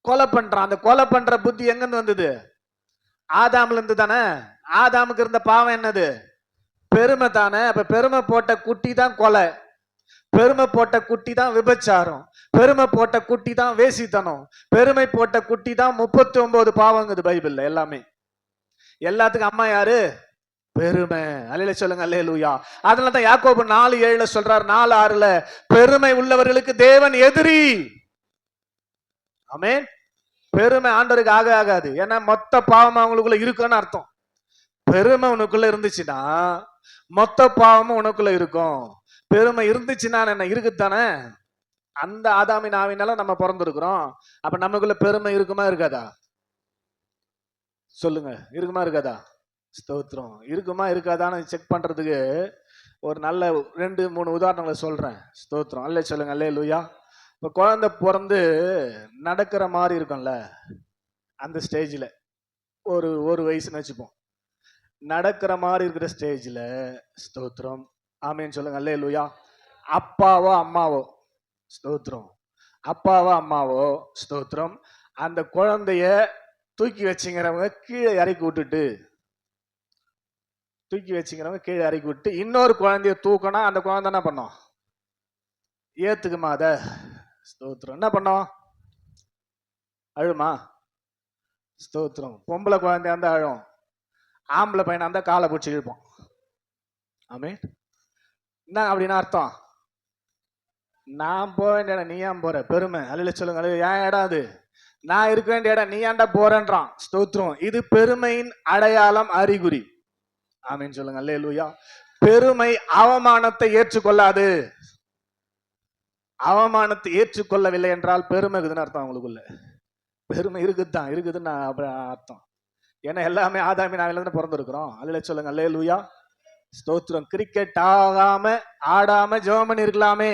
கொலை பண்றான். அந்த கொலை பண்ற புத்தி எங்க இருந்து வந்தது? ஆதாம்ல இருந்து தானே. ஆதாமுக்கு இருந்த பாவம் என்னது? பெருமை தானே. அப்ப பெருமை போட்ட குட்டி தான் கொலை, பெருமை போட்ட குட்டி தான் விபச்சாரம், பெருமை போட்ட குட்டி தான் வேசித்தனம், பெருமை போட்ட குட்டி தான் 39 பாவங்குது பைபிள்ல. எல்லாமே எல்லாத்துக்கும் அம்மா யாரு? பெருமை. அல்லேலூயா சொல்லுங்க. அல்லேலூயா. அதனால தான் யாக்கோபு 4:7 சொல்றாரு, 4:6 பெருமை உள்ளவர்களுக்கு தேவன் எதிரி. ஆமென். பெருமை ஆண்டவருக்கு ஆகாது. ஏன்னா மொத்த பாவம் அவங்களுக்குள்ள இருக்குன்னு அர்த்தம். பெருமை உனக்குள்ள இருந்துச்சுன்னா மொத்த பாவமும் உனக்குள்ள இருக்கும். பெருமை இருந்துச்சுன்னா என்ன இருக்குதானே. அந்த ஆதாமின் ஆவினால நம்ம பிறந்திருக்கிறோம். அப்ப நமக்குள்ள பெருமை இருக்குமா இருக்காதா? சொல்லுங்க. இருக்குமா இருக்காதா? ஸ்தோத்திரம். இருக்குமா இருக்காதான்னு செக் பண்றதுக்கு ஒரு நல்ல 2-3 உதாரணங்களை சொல்றேன். ஸ்தோத்திரம். அல்லே சொல்லுங்க. அல்லேலூயா. இப்ப குழந்தை பிறந்து நடக்கிற மாதிரி இருக்கும்ல, அந்த ஸ்டேஜ்ல ஒரு வயசுன்னு வச்சுப்போம். நடக்கிற மாதிரி இருக்கிற ஸ்டேஜ்ல ஸ்தோத்திரம். ஆமேன்னு சொல்லுங்க. அல்லேலூயா. அப்பாவோ அம்மாவோ ஸ்தோத்திரம், அப்பாவோ அம்மாவோ ஸ்தோத்திரம், அந்த குழந்தைய தூக்கி வச்சுங்கிறவங்க கீழே இறக்கி விட்டுட்டு, தூக்கி வச்சுங்கிறவங்க கீழே இறக்கி விட்டு இன்னொரு குழந்தைய தூக்கணும். அந்த குழந்தை என்ன பண்ணோம்? ஏத்துக்குமா அத? ஸ்தோத்திரம். என்ன பண்ணோம்? அழுமா? ஸ்தோத்திரம். பொம்பளை குழந்தையா இருந்தா அழும், ஆம்பளை பையனா இருந்தா காலை பிடிச்சி இழுப்போம். ஆமே. என்ன அப்படின்னு அர்த்தம்? நான் போக வேண்டிய இடம் நீ ஏன் போற? பெருமை. அல்லேலூயா சொல்லுங்க. ஏன் இடம் அது? நான் இருக்க வேண்டிய இடம் நீ ஏன்டா போறேன்றான். ஸ்தோத்திரம். இது பெருமையின் அடையாளம், அறிகுறி. ஆமேன்னு சொல்லுங்க. அல்லேலூயா. பெருமை அவமானத்தை ஏற்றுக்கொள்ளாது. அவமானத்தை ஏற்றுக்கொள்ளவில்லை என்றால் பெருமை இருக்குதுன்னு அர்த்தம். அவங்களுக்குள்ள பெருமை இருக்குதுன்னு அர்த்தம். ஏன்னா எல்லாமே ஆதாமின் ஆவியிலிருந்து பிறந்திருக்கிறோம். அல்லேலூயா சொல்லுங்க. அல்லேலூயா. ஸ்தோத்திரம். கிரிக்கெட் ஆடாம ஜெபம் பண்ணி இருக்கலாமே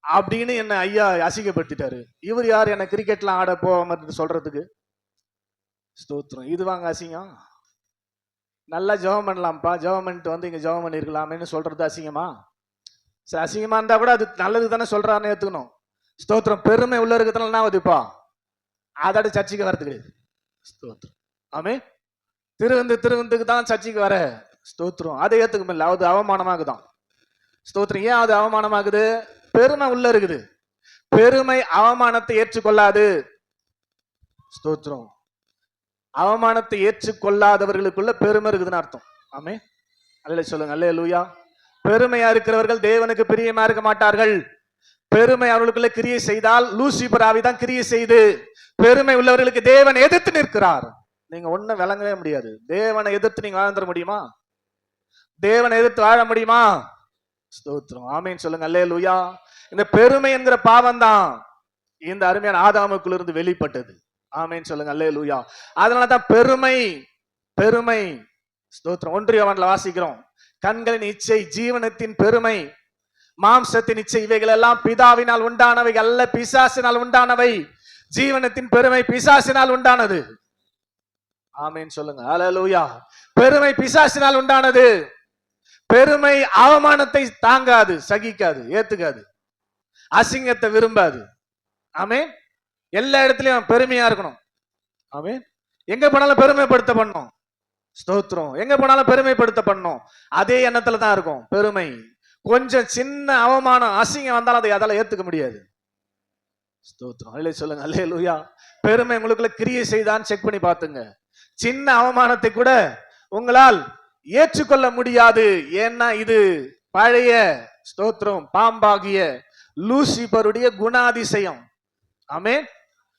அப்படின்னு என்ன ஐயா அசிங்கப்படுத்திட்டாரு. இவர் யார் என்ன கிரிக்கெட்லாம் ஆட போகாம சொல்றதுக்கு? ஸ்தோத்திரம். இது வாங்க அசிங்கம். நல்லா ஜெபம் பண்ணலாம்ப்பா, ஜெபம் பண்ணிட்டு வந்து இங்க ஜெபம் பண்ணி இருக்கலாமேன்னு சொல்றது அசிங்கமா? சரி, அசிங்கமா இருந்தா கூட அது நல்லது தானே சொல்றாருன்னு ஏத்துக்கணும். ஸ்தோத்திரம். பெருமை உள்ள இருக்கிறதுனால என்ன ஆகுதுப்பா? அதோட சர்ச்சைக்கு வரதுக்கு. ஸ்தோத்திரம். ஆமே. திருவந்துக்கு தான் சர்ச்சைக்கு வர. ஸ்தோத்திரம். அதை ஏத்துக்க முடியல, அது அவமானமாகுதான். ஸ்தோத்திரம். ஏன் அது அவமானமாகுது? பெருமை உள்ள இருக்குது. பெருமை அவமானத்தை ஏற்றுக்கொள்ளாது. ஸ்தோத்திரம். அவமானத்தை ஏற்றுக்கொள்ளாதவர்களுக்குள்ள பெருமை இருக்குதுன்னு அர்த்தம். ஆமே. அல்லேலூயா சொல்லுங்க. அல்லேலூயா. பெருமையா இருக்கிறவர்கள் தேவனுக்கு பிரியமா இருக்க மாட்டார்கள். பெருமை அவர்களுக்குள்ள கிரியை செய்தால் லூசிபர் ஆவிதான் கிரியை செய்து பெருமை உள்ளவர்களுக்கு தேவன் எதிர்த்து நிற்கிறார். நீங்க ஒண்ணும் விளங்கவே முடியாது. தேவனை எதிர்த்து நீங்க வாழ்ந்துட முடியுமா? தேவனை எதிர்த்து வாழ முடியுமா? ஸ்தோத்திரம். ஆமேன்னு சொல்லுங்க. அல்லேலூயா. இந்த பெருமை என்கிற பாவம் தான் இந்த அருமையான ஆதாமுக்குள்ள இருந்து வெளிப்பட்டது. ஆமேன்னு சொல்லுங்க. அல்லேலூயா. அதனாலதான் பெருமை. ஸ்தோத்திரம். 1 யோவான்ல வாசிக்கிறோம், கண்களின் இச்சை, ஜீவனத்தின் பெருமை, மாம்சத்தின் இச்சை இவைகள் எல்லாம் பிதாவினால் உண்டானவை அல்ல, பிசாசினால் உண்டானவை. ஜீவனத்தின் பெருமை பிசாசினால் உண்டானது. ஆமென் சொல்லுங்க. ஹல்லேலூயா. பெருமை பிசாசினால் உண்டானது. பெருமை அவமானத்தை தாங்காது, சகிக்காது, ஏத்துக்காது, அசிங்கத்தை விரும்பாது. ஆமென். எல்லா இடத்துலயும் பெருமையா இருக்கணும். ஆமென். எங்க போனாலும் பெருமைப்படுத்த பண்ணணும். ஸ்தோத்திரம். எங்க போனாலும் பெருமைப்படுத்த பண்ணணும். அதே எண்ணத்துல தான் இருக்கும் பெருமை. கொஞ்சம் சின்ன அவமானம் அசிங்கம் வந்தாலும் அதை அதால ஏத்துக்க முடியாது. ஸ்தோத்திரம். அல்லேலூயா சொல்லுங்க. அல்லேலூயா. பெருமை உங்களுக்குள்ள கிரியை செய்தான்னு செக் பண்ணி பாத்துங்க. சின்ன அவமானத்தை கூட உங்களால் ஏற்றுக்கொள்ள முடியாது. ஏன்னா இது பழைய ஸ்தோத்திரம் பாம்பாகிய லூசிபருடைய குணாதிசயம். ஆமென்.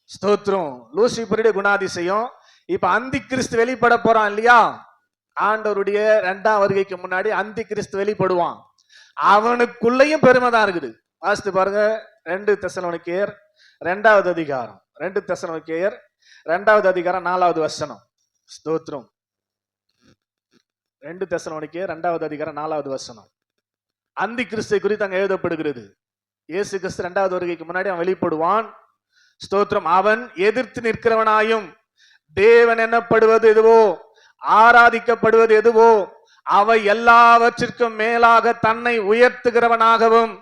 ஸ்தோத்திரம். லூசிபருடைய குணாதிசயம். இப்ப அந்தி கிறிஸ்து வெளிப்பட போறான் இல்லையா? ஆண்டவருடைய 2ஆம் வருகைக்கு முன்னாடி அந்தி கிறிஸ்து வெளிப்படுவான். அவனுக்குள்ளேயும் பெருமை தான் இருக்குது. வாசித்து பாருங்க. 2 தெசலோனிக்கேயர் 2வது அதிகாரம். 2 தெசலோனிக்கேயர் 2வது அதிகாரம் 4வது வசனம். ஸ்தோத்திரம். 2 தெசலோனிக்கேயர் 2வது அதிகாரம் 4வது வசனம். அந்தி கிறிஸ்து குறித்து அங்க எழுதப்படுகிறது. இயேசு கிறிஸ்து 2வது வருகைக்கு முன்னாடி அவன் வெளிப்படுவான். ஸ்தோத்திரம். அவன் எதிர்த்து நிற்கிறவனாயும் தேவன் எனப்படுவது எதுவோ, ஆராதிக்கப்படுவது எதுவோ அவை எல்லாவற்றிற்கும் மேலாக தன்னை உயர்த்துகிறவனாகவும்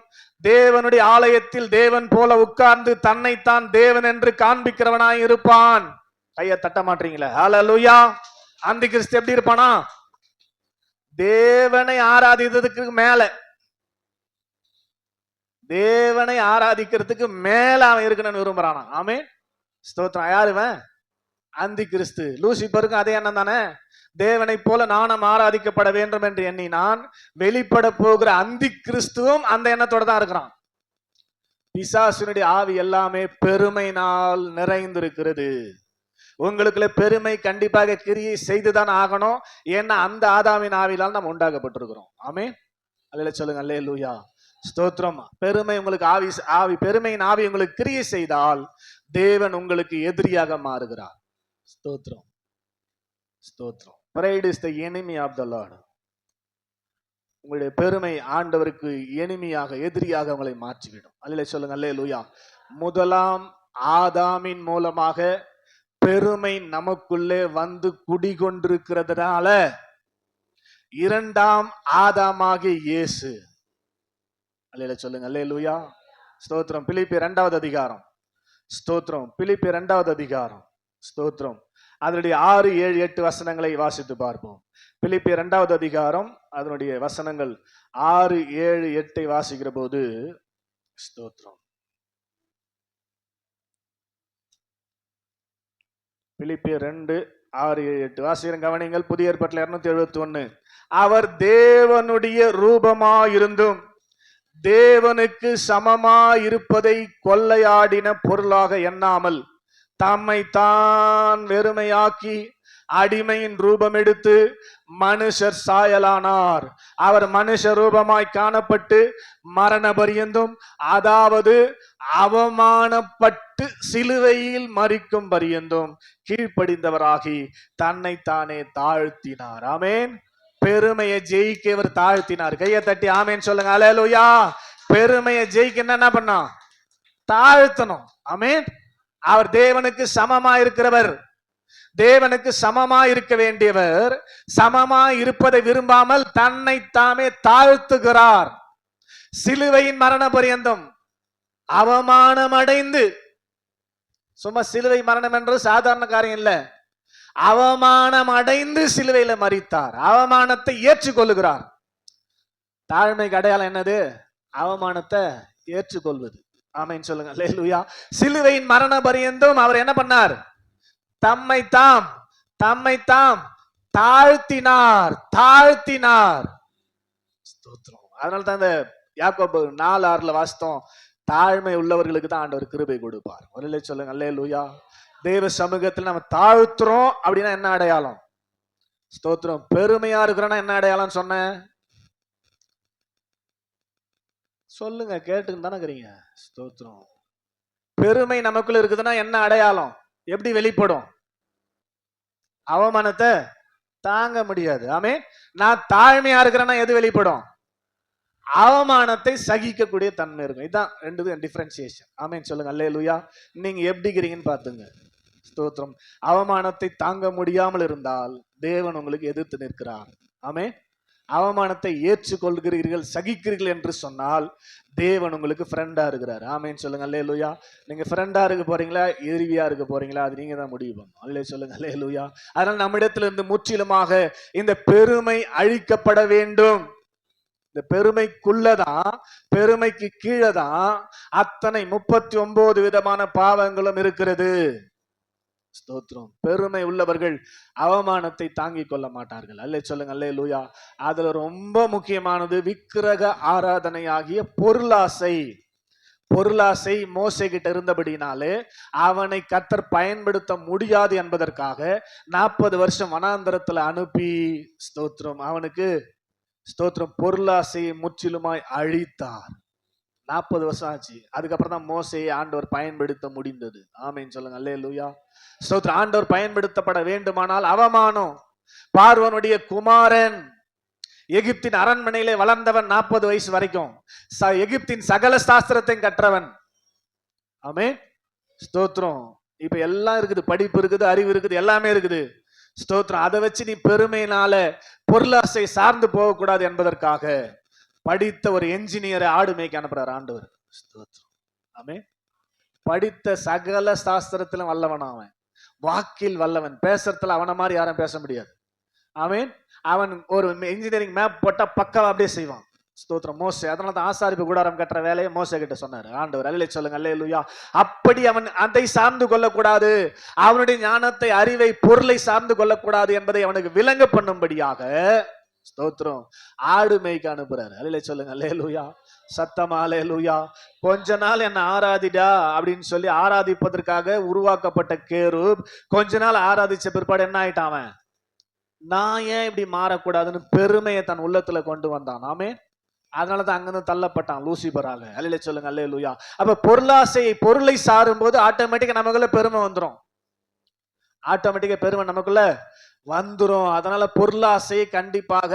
தேவனுடைய ஆலயத்தில் தேவன் போல உட்கார்ந்து தன்னைத்தான் தேவன் என்று காண்பிக்கிறவனாய் இருப்பான். கையை தட்ட மாட்டீங்களா? ஹல்லேலூயா. அந்தி கிறிஸ்து எப்படி இருப்பானா? தேவனை ஆராதிக்கிறதுக்கு மேல, தேவனை ஆராதிக்கிறதுக்கு மேல அவன் இருக்கணும்னு விரும்புறானா. ஆமென். ஸ்தோத்திரம். யாருவன்? அந்தி கிறிஸ்து. லூசிபருக்கும் அதே எண்ணம் தானே. தேவனை போல நானும் ஆராதிக்கப்பட வேண்டும் என்று எண்ணினான். வெளிப்பட போகிற அந்தி கிறிஸ்துவும் அந்த எண்ணத்தோட தான் இருக்கிறான். பிசாசுனுடைய ஆவி எல்லாமே பெருமையினால் நிறைந்திருக்கிறது. உங்களுக்குள்ள பெருமை கண்டிப்பாக கிரியை செய்துதான் ஆகணும். ஏன்னா அந்த ஆதாமின் ஆவியால் நாம் உண்டாக்கப்பட்டிருக்கிறோம். ஆமென். அல்லேலூயா சொல்லுங்க. அல்லேலூயா. ஸ்தோத்திரம். பெருமை உங்களுக்கு ஆவி பெருமையின் ஆவி உங்களுக்கு கிரியை செய்தால் தேவன் உங்களுக்கு எதிரியாக மாறுகிறார். ஸ்தோத்திரம். ஸ்தோத்திரம். Pride is the enemy of the Lord. உங்களுடைய பெருமை ஆண்டவருக்கு எனிமியாக, எதிரியாக உங்களை மாற்றிவிடும். அல்லேலூயா சொல்லுங்க. அல்லேலூயா. முதலாம் ஆதாமின் மூலமாக பெருமை நமக்குள்ளே வந்து குடிகொண்டிருக்கிறதுனால 2ஆம் ஆதாமாகிய இயேசு. அல்லேலூயா சொல்லுங்க. அல்லேலூயா. ஸ்தோத்திரம். பிலிப்பியர் 2வது அதிகாரம். ஸ்தோத்திரம். பிலிப்பியர் 2வது அதிகாரம். ஸ்தோத்திரம். அதனுடைய 6, 7, 8 வசனங்களை வாசித்து பார்ப்போம். பிலிப்பியர் 2வது அதிகாரம் அதனுடைய வசனங்கள் 6, 7, 8 வாசிக்கிற போது ஸ்தோத்திரம். பிலிப்பியர் 2, 6, 7, 8 வாசிக்கிறேன், கவனிங்கள். புதிய ஏற்பாட்டில் 271. அவர் தேவனுடைய ரூபமாயிருந்தும் தேவனுக்கு சமமாயிருப்பதை கொள்ளையாடின பொருளாக எண்ணாமல் தம்மை தான் வெறுமையாக்கி அடிமையின் ரூபம் எடுத்து மனுஷர் சாயலானார். அவர் மனுஷ ரூபமாய் காணப்பட்டு மரண பரியந்தும், அதாவது அவமானப்பட்டு சிலுவையில் மரிக்கும் பரியந்தும் கீழ்ப்படிந்தவராகி தன்னைத்தானே தாழ்த்தினார். ஆமென். பெருமையை ஜெயிக்க இவர் தாழ்த்தினார். கையை தட்டி ஆமென் சொல்லுங்க. அல்லேலூயா. பெருமையை ஜெயிக்க என்ன பண்ணா? தாழ்த்தணும். ஆமென். அவர் தேவனுக்கு சமமா இருக்கிறவர். தேவனுக்கு சமமா இருக்க வேண்டியவர் சமமா இருப்பதை விரும்பாமல் தன்னை தாமே தாழ்த்துகிறார். சிலுவையின் மரண பரியந்தம் அவமானம் அடைந்து, சும்மா சிலுவை மரணம் என்று சாதாரண காரியம் இல்ல, அவமானம் அடைந்து சிலுவையில மரித்தார். அவமானத்தை ஏற்றுக்கொள்ளுகிறார். தாழ்மைக்கு அடையாளம் என்னது? அவமானத்தை ஏற்றுக்கொள்வது. ஆமென் சொல்லுங்க. அல்லேலூயா. சிலுவையின் மரண பரியந்தம் அவர் என்ன பண்ணார்? தம்மை தாம் தாழ்த்தினார். அதனால தான் இந்த யாக்கோபு 4:6 வாசித்தோம், தாழ்மை உள்ளவர்களுக்கு தான் ஆண்டவர் கிருபை கொடுப்பார். ஒரு சொல்லுங்க. அல்லேலூயா. தேவ சமூகத்தில் நம்ம தாழ்த்துறோம் அப்படின்னா என்ன அடையாளம்? ஸ்தோத்திரம். பெருமையா இருக்கிறோன்னா என்ன அடையாளம் சொன்னேன்? சொல்லுங்க, கேட்டுன்னு தானே இருக்கிறீங்க. ஸ்தோத்திரம். பெருமை நமக்குள்ள இருக்குதுன்னா என்ன அடையாளம்? எப்படி வெளிப்படும்? அவமானத்தை தாங்க முடியாது. ஆமே. நான் தாழ்மையா இருக்கிறேன்னா எது வெளிப்படும்? அவமானத்தை சகிக்கக்கூடிய தன்மை இருக்கும். இதுதான் ரெண்டு டிஃபரன்சியேஷன். ஆமென் சொல்லுங்க அல்லேலூயா. நீங்க எப்படிங்கிறீங்கன்னு பாத்துங்க. ஸ்தோத்திரம். அவமானத்தை தாங்க முடியாமல் இருந்தால் தேவன் உங்களுக்கு எதிர்த்து நிற்கிறார். ஆமென். அவமானத்தை ஏற்றுக்கொள்கிறீர்கள், சகிக்கிறீர்கள் என்று சொன்னால் தேவன் உங்களுக்கு ஃப்ரெண்டா இருக்கிறார். ஆமென் சொல்லுங்க அல்லேலூயா. நீங்க ஃப்ரெண்டா இருக்க போறீங்களா, எதிரியா இருக்க போறீங்களா, அது நீங்க தான் முடிவு பண்ணணும். அல்லே சொல்லுங்க அல்லேலூயா. அதனால நம்மிடத்திலிருந்து முற்றிலுமாக இந்த பெருமை அழிக்கப்பட வேண்டும். இந்த பெருமைக்குள்ளதான், பெருமைக்கு கீழே தான் அத்தனை 39 விதமான பாவங்களும் இருக்கிறது. ஸ்தோத்திரம். பெருமை உள்ளவர்கள் அவமானத்தை தாங்கிக் கொள்ள மாட்டார்கள். அல்லே சொல்லுங்க அல்லேலூயா. அதுல ரொம்ப முக்கியமானது விக்கிரக ஆராதனை ஆகிய பொருளாசை. பொருளாசை மோசே கிட்ட இருந்தபடினாலே அவனை கர்த்தர் பயன்படுத்த முடியாது என்பதற்காக 40 வருஷம் வனாந்தரத்துல அனுப்பி ஸ்தோத்திரம் அவனுக்கு ஸ்தோத்திரம் பொருளாசையை முற்றிலுமாய் அழித்தார். 40 வருஷம் ஆச்சு. அதுக்கப்புறம் தான் மோசையை ஆண்டவர் பயன்படுத்த முடிந்தது. ஆமென் சொல்லுங்க அல்லேலூயா. ஸ்தோத்திரம். ஆண்டவர் பயன்படுத்தப்பட வேண்டுமானால் அவமானம். பார்வோனுடைய குமாரன் எகிப்தின் அரண்மனையிலே வளர்ந்தவன் 40 வயசு வரைக்கும். எகிப்தின் சகல சாஸ்திரத்தையும் கற்றவன். ஆமென் ஸ்தோத்திரம். இப்ப எல்லாம் இருக்குது, படிப்பு இருக்குது, அறிவு இருக்குது, எல்லாமே இருக்குது. ஸ்தோத்திரம். அதை வச்சு நீ பெருமையினால பொருளாசை சார்ந்து போகக்கூடாது என்பதற்காக படித்த ஒரு என்ஜினியரை ஆடு மேய்க்க அனுப்புறாரு ஆண்டவர். ஸ்தோத்திரம். ஆமென். படித்த சகல சாஸ்திரத்திலும் வல்லவன் அவன், வாக்கில் வல்லவன், பேசுறதுல அவனை மாதிரி யாரும் பேச முடியாது. ஆமென். அவன் ஒரு இன்ஜினியரிங் மேப் போட்டா பக்காவா அப்படியே செய்வான். ஸ்தோத்திரம். மோசே அதனால தான் ஆசாரிப்பு கூடாரம் கட்டுற வேலையை மோசே கிட்ட சொன்னாரு ஆண்டவர். அல்லே சொல்லுங்க அல்லேலூயா. அப்படி அவன் அதை சார்ந்து கொள்ளக்கூடாது, அவனுடைய ஞானத்தை, அறிவை, பொருளை சார்ந்து கொள்ளக்கூடாது என்பதை அவனுக்கு விளங்க பண்ணும்படியாக ஸ்தோத்திரம் ஆடு மேய்க்க அனுப்புறாரு. அல்லே சொல்லுங்க அல்லேலூயா. சத்தமா அல்லேலூயா. கொஞ்ச நாள் என்ன ஆராதிடா அப்படின்னு சொல்லி ஆராதிப்பதற்காக உருவாக்கப்பட்ட கேரூப் கொஞ்ச நாள் ஆராதிச்ச பிற்பாடு என்ன ஆயிட்டான் அவன்? நான் ஏன் இப்படி மாறக்கூடாதுன்னு பெருமையை தன் உள்ளத்துல கொண்டு வந்தான். ஆமென். அதனாலதான் அங்கிருந்து தள்ளப்பட்டான் லூசிபராக. அல்லே சொல்லுங்க அல்லேலூயா. அப்ப பொருளாசையை, பொருளை சாரும் போது ஆட்டோமேட்டிக்கா நமக்குள்ள பெருமை வந்துடும். ஆட்டோமேட்டிக்கா பெருமை நமக்குள்ள வந்துரும். அதனால பொருளாசையை கண்டிப்பாக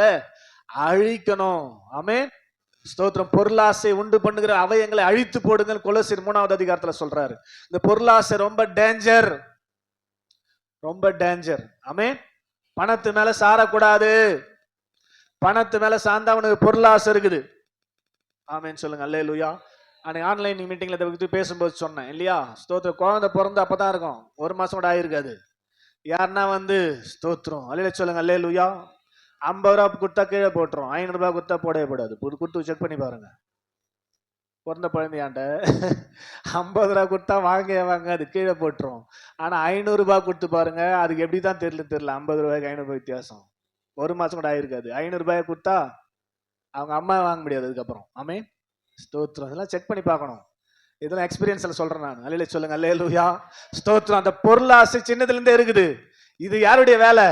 அழிக்கணும். ஆமென் ஸ்தோத்திரம். பொருளாசை உண்டு பண்ணுகிற அவயங்களை அழித்து போடுங்கள் கொலோசியர் 3வது அதிகாரத்துல சொல்றாரு. இந்த பொருளாசை ரொம்ப டேஞ்சர், ரொம்ப டேஞ்சர். ஆமென். பணத்து மேல சாரக்கூடாது. பணத்து மேல சார்ந்தா அவனுக்கு பொருளாசை இருக்குது. ஆமென் சொல்லுங்க அல்லேலூயா. அன்னைக்கு ஆன்லைன் மீட்டிங்ல இதை பத்தி பேசும்போது சொன்னேன் இல்லையா? ஸ்தோத்திரம். குழந்தை பிறந்து அப்பதான் இருக்கும், 1 மாசம் கூட ஆயிருக்காது. யாருன்னா ஸ்தோத்திரம் அல்லே சொல்லுங்க அல்லேலூயா 50 ரூபா கொடுத்தா கீழே போட்டுரும், 500 ரூபாய் கொடுத்தா போடவே போடாது. கொடுத்து செக் பண்ணி பாருங்க. பிறந்த குழந்தையாண்ட 50 ரூபா கொடுத்தா வாங்க அது கீழே போட்டுரும். ஆனா 500 ரூபாய் கொடுத்து பாருங்க, அதுக்கு எப்படிதான் தெரியல 50 ரூபாய்க்கு 500 ரூபாய் வித்தியாசம். 1 மாசம் கூட ஆயிருக்காது. 500 ரூபாய் கொடுத்தா அவங்க அம்மா வாங்க முடியாது அதுக்கப்புறம். ஆமென் ஸ்தோத்திரம். இதெல்லாம் செக் பண்ணி பார்க்கணும். இதெல்லாம் எக்ஸ்பீரியன்ஸ்ல சொல்றேன் நான். அல்லே சொல்லுங்க அல்லேலூயா. ஸ்தோத்திரம். அந்த பொருளாசை சின்னதுல இருந்தே இருக்குது. இது யாருடைய வேலை?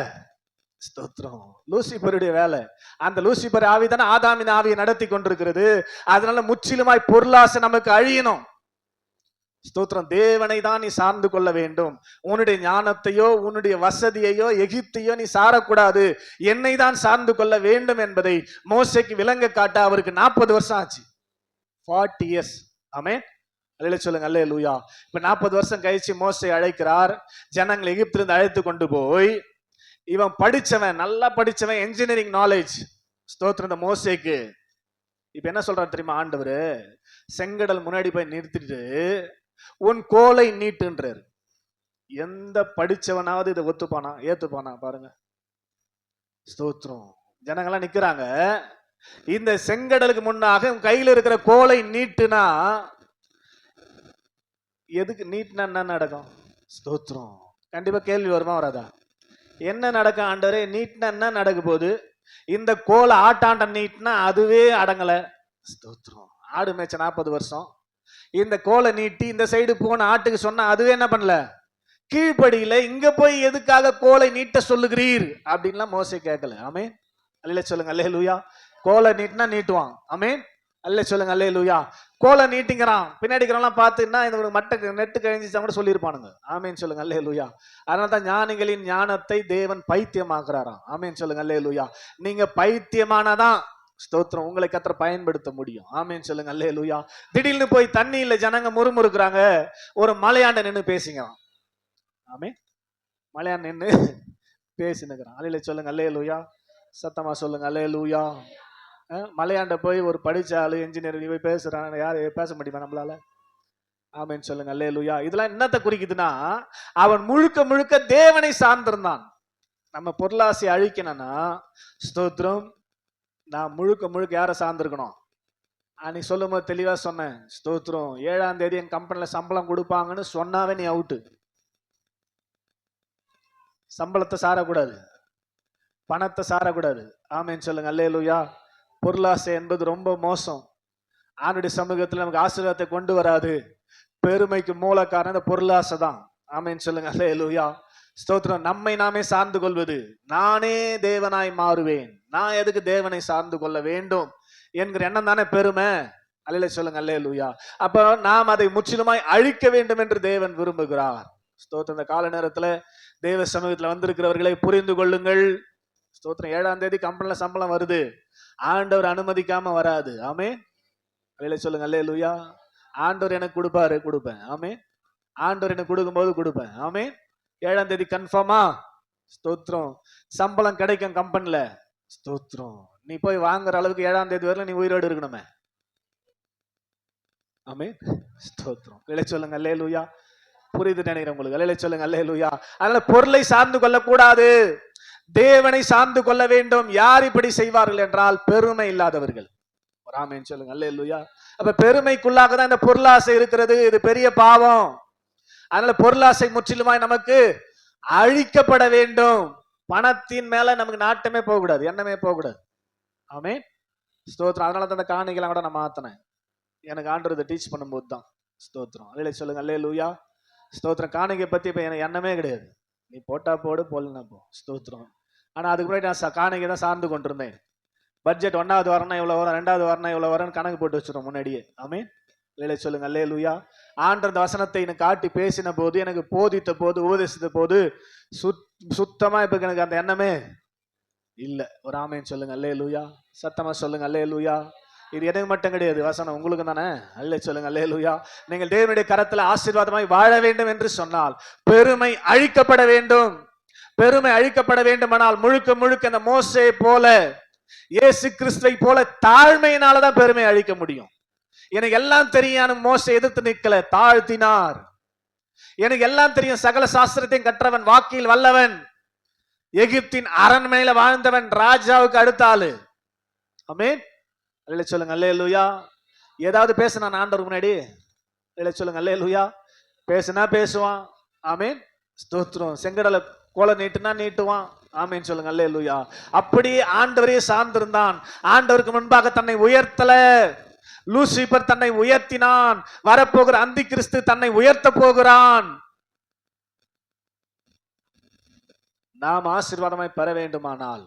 ஸ்தோத்திரம் லூசிபருடைய வேலை. அந்த லூசிபர் ஆவிதானே ஆதாமின் ஆவியை நடத்தி கொண்டிருக்கிறது. அதனால முற்றிலுமாய் பொருளாசை நமக்கு அழியணும். ஸ்தோத்திரம். தேவனை தான் நீ சார்ந்து கொள்ள வேண்டும். உன்னுடைய ஞானத்தையோ உன்னுடைய வசதியையோ எகிப்தையோ நீ சாரக்கூடாது, என்னை தான் சார்ந்து கொள்ள வேண்டும் என்பதை மோசேக்கு விளங்க காட்ட அவருக்கு 40 வருஷம் ஆச்சு. 40 இயர்ஸ். ஆமென் அல்லே சொல்லுங்க அல்லேலூயா. இப்ப 40 வருஷம் கழிச்சு மோசே அழைக்கிறார். ஜனங்களை எகிப்திலிருந்து அழைத்து கொண்டு போய், இவன் படிச்சவன், நல்லா படிச்சவன், என்ஜினியரிங் நாலேஜ். ஸ்தோத்திரம். இந்த மோசேக்கு இப்ப என்ன சொல்றாரு தெரியுமா ஆண்டவரு? செங்கடல் முன்னாடி போய் நிறுத்திட்டு உன் கோலை நீட்டுன்றாரு. எந்த படிச்சவனாவது இதை ஒத்துப்பானா, ஏத்துப்பானா? பாருங்க. ஸ்தோத்திரம். ஜனங்கள்லாம் நிக்கிறாங்க. இந்த செங்கடலுக்கு முன்னாக உன் கையில இருக்கிற கோலை நீட்டுனா, எதுக்கு நீட்டினா என்ன நடக்கும்? ஸ்தோத்திரம். கண்டிப்பா கேள்வி வருமா வராதா? என்ன நடக்கும் ஆண்டவரே? நீட்டினா என்ன நடக்க போகுது? இந்த கோலை ஆட்டாண்ட நீட்டினா அதுவே அடங்கல. ஸ்தோத்திரம். ஆடு மேய்ச்ச 40 வருஷம். இந்த கோலை நீட்டி இந்த சைடு போன ஆட்டுக்கு சொன்னா அதுவே என்ன பண்ணல, கீழ்படியில. இங்க போய் எதுக்காக கோலை நீட்ட சொல்லுகிறீர் அப்படின்லாம் மோசே கேட்கல. ஆமென் அல்லே சொல்லுங்க அல்லேலூயா. கோலை நீட்டினா நீட்டுவான். ஆமென் அல்லே சொல்லுங்க அல்லேலூயா. கோலை நீட்டிங்கிறான். பின்னாடிக்கிறவங்களாம் பார்த்துன்னா இந்த மட்டை நெட்டு கழிஞ்சிச்சா கூட சொல்லியிருப்பானுங்க. ஆமென் சொல்லுங்க அல்லேலூயா. அதனால தான் ஞானிகளின் ஞானத்தை தேவன் பைத்தியமாக்குறாராம். ஆமென் சொல்லுங்க அல்லேலூயா. நீங்க பைத்தியமானதான் ஸ்தோத்திரம். உங்களை கர்த்தர் பயன்படுத்த முடியும். ஆமென் சொல்லுங்க. அல்லேலூயா. திடீர்னு போய் தண்ணியில ஜனங்க முறுமுறுக்குறாங்க, ஒரு மலையாண்ட நின்னு பேசிக்கிறான். ஆமென். மலையாண்ட நின்னு பேசினுக்கிறான். அல்லேலூயா சொல்லுங்க. அல்லேலூயா. சத்தமா சொல்லுங்க. அல்லேலூயா. மலையாண்ட போய் ஒரு படிச்ச ஆளு என்ஜினியர் நீ போய் பேசுறான், யாரு பேச முடியுமா நம்மளால? ஆமென் சொல்லுங்க. அல்லேலூயா. இதெல்லாம் என்னத்தை குறிக்குதுன்னா, அவன் முழுக்க முழுக்க தேவனை சார்ந்திருந்தான். நம்ம பொருளாசை அழிக்கணும்னா ஸ்தோத்திரம், நான் முழுக்க முழுக்க யாரை சார்ந்திருக்கணும்? அன்னைக்கு சொல்லும் போது தெளிவா சொன்னேன். ஸ்தோத்திரம், 7ஆம் தேதி என் கம்பெனில சம்பளம் கொடுப்பாங்கன்னு சொன்னாவே நீ அவுட்டு. சம்பளத்தை சாரக்கூடாது, பணத்தை சாரக்கூடாது. ஆமென் சொல்லுங்க. அல்லேலூயா. பொருளாசை என்பது ரொம்ப மோசம். ஆண்டுடைய சமூகத்தில் நமக்கு ஆசீர்வாதத்தை கொண்டு வராது. பெருமைக்கு மூல காரணம் இந்த பொருளாசை தான். ஆமென் சொல்லுங்க. அல்லேலூயா. ஸ்தோத்திரம். நம்மை நாமே சார்ந்து கொள்வது, நானே தேவனாய் மாறுவேன், நான் எதுக்கு தேவனை சார்ந்து கொள்ள வேண்டும் என்கிற எண்ணம் தானே பெருமை. அல்லேலூயா சொல்லுங்க. அல்லேலூயா. அப்ப நாம் அதை முற்றிலுமாய் அழிக்க வேண்டும் என்று தேவன் விரும்புகிறார். ஸ்தோத்திரம். இந்த கால நேரத்துல தேவ சமூகத்துல வந்திருக்கிறவர்களை புரிந்து கொள்ளுங்கள். ஸ்தோத்திரம். 7ஆம் தேதி கம்பெனில சம்பளம் வருது, ஆண்டவர் அனுமதிக்காம வராது. ஆமென். அல்லேலூயா சொல்லுங்க. அல்லேலூயா. ஆண்டவர் எனக்கு கொடுப்பாரு, கொடுப்பேன். ஆமென். ஆண்டவர் எனக்கு கொடுக்கும்போது கொடுப்பேன். ஆமென். 7ஆம் தேதி கன்ஃபார்மா? ஸ்தோத்திரம். சம்பளம் கிடைக்கும் கம்பெனில. ஸ்தோத்திரம். நீ போய் வாங்குற அளவுக்கு 7ஆம் தேதி வரல நீ உயிரோடு இருக்கணுமே. ஆமென். ஸ்தோத்திரம். அல்லேலூயா சொல்லுங்க. அல்லேலூயா. புரியுது நினைக்கிறேன் உங்களுக்கு. அல்லேலூயா சொல்லுங்க. அல்லேலூயா. அதனால பொருளை சார்ந்து கொள்ளக்கூடாது, தேவனை சார்ந்து கொள்ள வேண்டும். யார் இப்படி செய்வார்கள் என்றால் பெருமை இல்லாதவர்கள். ஆமென் சொல்லுங்க. அல்லேலூயா. அப்ப பெருமைக்குள்ளாக தான் இந்த பொருளாசை இருக்கிறது. இது பெரிய பாவம். அதனால பொருளாசை முற்றிலுமாய் நமக்கு அழிக்கப்பட வேண்டும். பணத்தின் மேல நமக்கு நாட்டமே போகக்கூடாது, எண்ணமே போகக்கூடாது. ஆமென். ஸ்தோத்திரம். அதனால தான் அந்த காணிக்கலாம் கூட நான் மாத்தினேன். எனக்கு ஆண்டவர் டீச் பண்ணும்போது தான். ஸ்தோத்திரம். அல்லேலூயா சொல்லுங்க. அல்லேலூயா. ஸ்தோத்திரம். காணிக்கை பத்தி இப்ப எனக்கு எண்ணமே கிடையாது. நீ போட்டா போடு, போடலன்னா போ. ஸ்தோத்திரம். ஆனா அதுக்கு முன்னாடி நான் காணிக்கை தான் சார்ந்து கொண்டிருந்தேன். பட்ஜெட் 1வது வாரம்னா இவ்வளவு வரும், 2வது வாரம்னா இவ்வளவு வரும்னு கணக்கு போட்டு வச்சிடும் முன்னாடியே. ஆமென். அல்லேலூயா சொல்லுங்க. அல்லேலூயா. ஆண்டவர் அந்த வசனத்தை எனக்கு காட்டி பேசின போது, எனக்கு போதித்த போது, உபதேசித்த போது சுத்தமா இப்ப எனக்கு அந்த எண்ணமே இல்ல. ஒரு ஆமென் சொல்லுங்க. அல்லேலூயா. சத்தமா சொல்லுங்க. அல்லேலூயா. இது எனக்கு மட்டும் கிடையாது, வசனம் உங்களுக்கு தானே. அல்லேலூயா சொல்லுங்க. அல்லேலூயா. நீங்கள் தேவனுடைய கரத்துல ஆசீர்வாதமாய் வாழ வேண்டும் என்று சொன்னால் பெருமை அழிக்கப்பட வேண்டும். பெருமை அழிக்கப்பட வேண்டுமானால் முழுக்க முழுக்க அந்த மோசே போல, இயேசு கிறிஸ்துவை போல தாழ்மையினாலதான் பெருமை அழிக்க முடியும். எனக்கு எல்லாம் தெரியும், மோசே எதிர்த்து நிக்கல, தாழ்த்தினார். எனக்கு எல்லாம் தெரியும், சகல சாஸ்திரத்தையும் கற்றவன், வாக்கில் வல்லவன், எகிப்தின் அரண்மனையில வாழ்ந்தவன், ராஜாவுக்கு அடுத்த ஆளு. ஆமென். அல்லேலூயா சொல்லுங்க. அல்லேலூயா. ஏதாவது பேசினான் ஆண்டவருக்கு முன்னாடி? அல்லேலூயா சொல்லுங்க. அல்லேலூயா. பேசுனா பேசுவான். ஆமென். ஸ்தோத்திரம். செங்கடல கோல நீட்டுனா நீட்டுவான். ஆமென் சொல்லுங்க. அல்லேலூயா. அப்படியே ஆண்டவரே சார்ந்திருந்தான். ஆண்டவருக்கு முன்பாக தன்னை உயர்த்தல. லூசிபர் தன்னை உயர்த்தினான். வரப்போகிற அந்தி கிறிஸ்து தன்னை உயர்த்த போகிறான். நாம் ஆசீர்வாதமாய் பெற வேண்டுமானால்,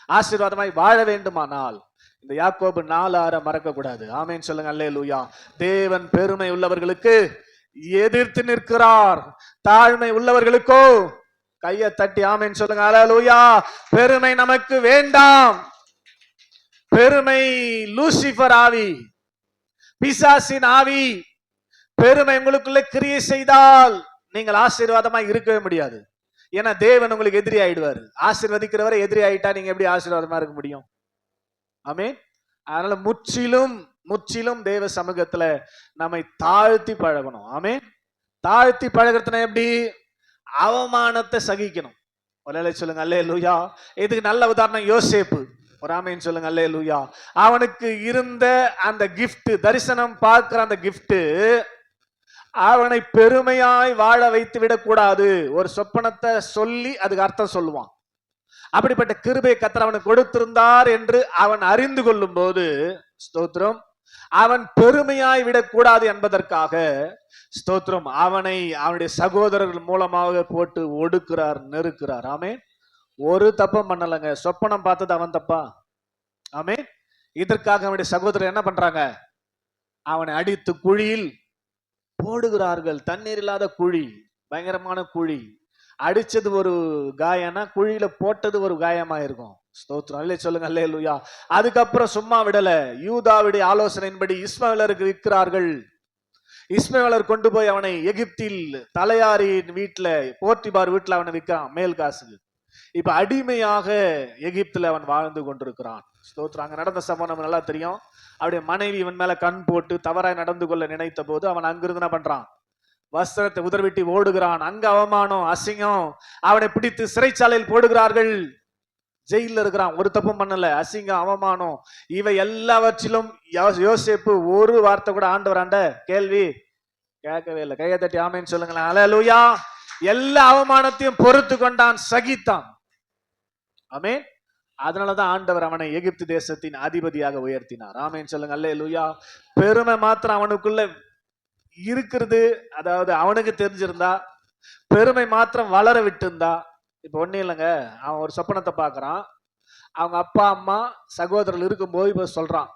ஆசீர்வாதமாய் வாழ வேண்டுமானால் இந்த யாக்கோபு 4:6 மறக்க கூடாது. ஆமென் சொல்லுங்க. அல்லேலூயா. தேவன் பெருமை உள்ளவர்களுக்கு எதிர்த்து நிற்கிறார், தாழ்மை உள்ளவர்களுக்கோ கையை தட்டி ஆமென் சொல்லுங்க. அல்லேலூயா. பெருமை நமக்கு வேண்டாம். பெருமை லூசிபர் ஆவி, பிசாசின் ஆவி. பெருமை உங்களுக்குள்ள கிரியை செய்தால் நீங்கள் ஆசீர்வாதமாய் இருக்கவே முடியாது. ஏன்னா தேவன் உங்களுக்கு எதிரி ஆயிடுவாரு. ஆசீர்வதிக்கிறவரை எதிரி ஆயிட்டா நீங்க எப்படி ஆசீர்வாதமா இருக்க முடியும்? ஆமென். அதனால முற்றிலும் முற்றிலும் தேவ சமூகத்துல நம்மை தாழ்த்தி பழகணும். ஆமென். தாழ்த்தி பழகிறதுனா எப்படி? அவமானத்தை சகிக்கணும். ஒரு சொல்லுங்க. அல்லேலூயா. இதுக்கு நல்ல உதாரணம் யோசேப்பு. ஒரு ஆமென் சொல்லுங்க. அல்லேலூயா. அவனுக்கு இருந்த அந்த கிஃப்ட், தரிசனம் பார்க்கிற அந்த கிஃப்ட் அவனை பெருமையாய் வாழ வைத்து விடக்கூடாது. ஒரு சொப்பனத்தை சொல்லி அதுக்கு அர்த்தம் சொல்லுவான். அப்படிப்பட்ட கிருபை கர்த்தர் அவனுக்கு கொடுத்திருந்தார் என்று அவன் அறிந்து கொள்ளும் போது, ஸ்தோத்திரம், அவன் பெருமையாய் விடக்கூடாது என்பதற்காக, ஸ்தோத்திரம், அவனை அவனுடைய சகோதரர்கள் மூலமாக போட்டு ஒடுக்கிறார், நெருக்கிறார். ஆமென். ஒரு தப்பம் பண்ணலங்க. சொப்பனம் பார்த்தது அவன் தப்பா? ஆமென். இதற்காக அவனுடைய சகோதரர் என்ன பண்றாங்க? அவனை அடித்து குழியில் போடுகிறார்கள். தண்ணீர் இல்லாத குழி, பயங்கரமான குழி. அடிச்சது ஒரு காயம்னா குழியில போட்டது ஒரு காயமா இருக்கும். ஸ்தோத்திரம். அல்லே சொல்லுங்க அல்லேலூயா. அதுக்கப்புறம் சும்மா விடல. யூதாவுடைய ஆலோசனையின்படி இஸ்மவேலருக்கு விற்கிறார்கள். இஸ்மவேலர் கொண்டு போய் அவனை எகிப்தில் தலையாரியின் வீட்டுல, போர்த்திபார் வீட்டுல அவனை விற்கிறான் மேல் காசுக்கு. இப்ப அடிமையாக எகிப்துல அவன் வாழ்ந்து கொண்டிருக்கிறான். ஸ்தோத்திரம். அங்க நடந்த சம்பவம் நமக்கு நல்லா தெரியும். அவருடைய மனைவி இவன் மேல கண் போட்டு தவறாய் நடந்து கொள்ள நினைத்த போது அவன் அங்கிருந்து என்ன பண்றான், வஸ்திரத்தை உதறிவிட்டு ஓடுகிறான். அங்க அவமானம், அசிங்கம். அவனை பிடித்து சிறைச்சாலையில் போடுகிறார்கள். ஜெயில இருக்கிறான், ஒரு தப்பும் பண்ணல. அசிங்கம், அவமானம், இவை எல்லாவற்றிலும் யோசேப்பு ஒரு வார்த்தை கூட ஆண்டவராண்ட கேள்வி கேட்கவே இல்லை. கையை தட்டி ஆமேன்னு சொல்லுங்களேன். அல்லேலூயா. எல்லா அவமானத்தையும் பொறுத்து கொண்டான், சகித்தான். ஆமென். அதனாலதான் ஆண்டவர் அவனை எகிப்து தேசத்தின் அதிபதியாக உயர்த்தினார். ஆமென் சொல்லுங்க. அல்லேலூயா. பெருமை மாத்திரம் அவனுக்குள்ள இருக்கிறது, அதாவது அவனுக்கு தெரிஞ்சிருந்தா, பெருமை மாத்திரம் வளர விட்டு இருந்தா. இப்ப ஒண்ணு இல்லைங்க, அவன் ஒரு சொப்பனத்தை பாக்குறான். அவங்க அப்பா அம்மா சகோதரர்கள் இருக்கும்போது இப்ப சொல்றான்.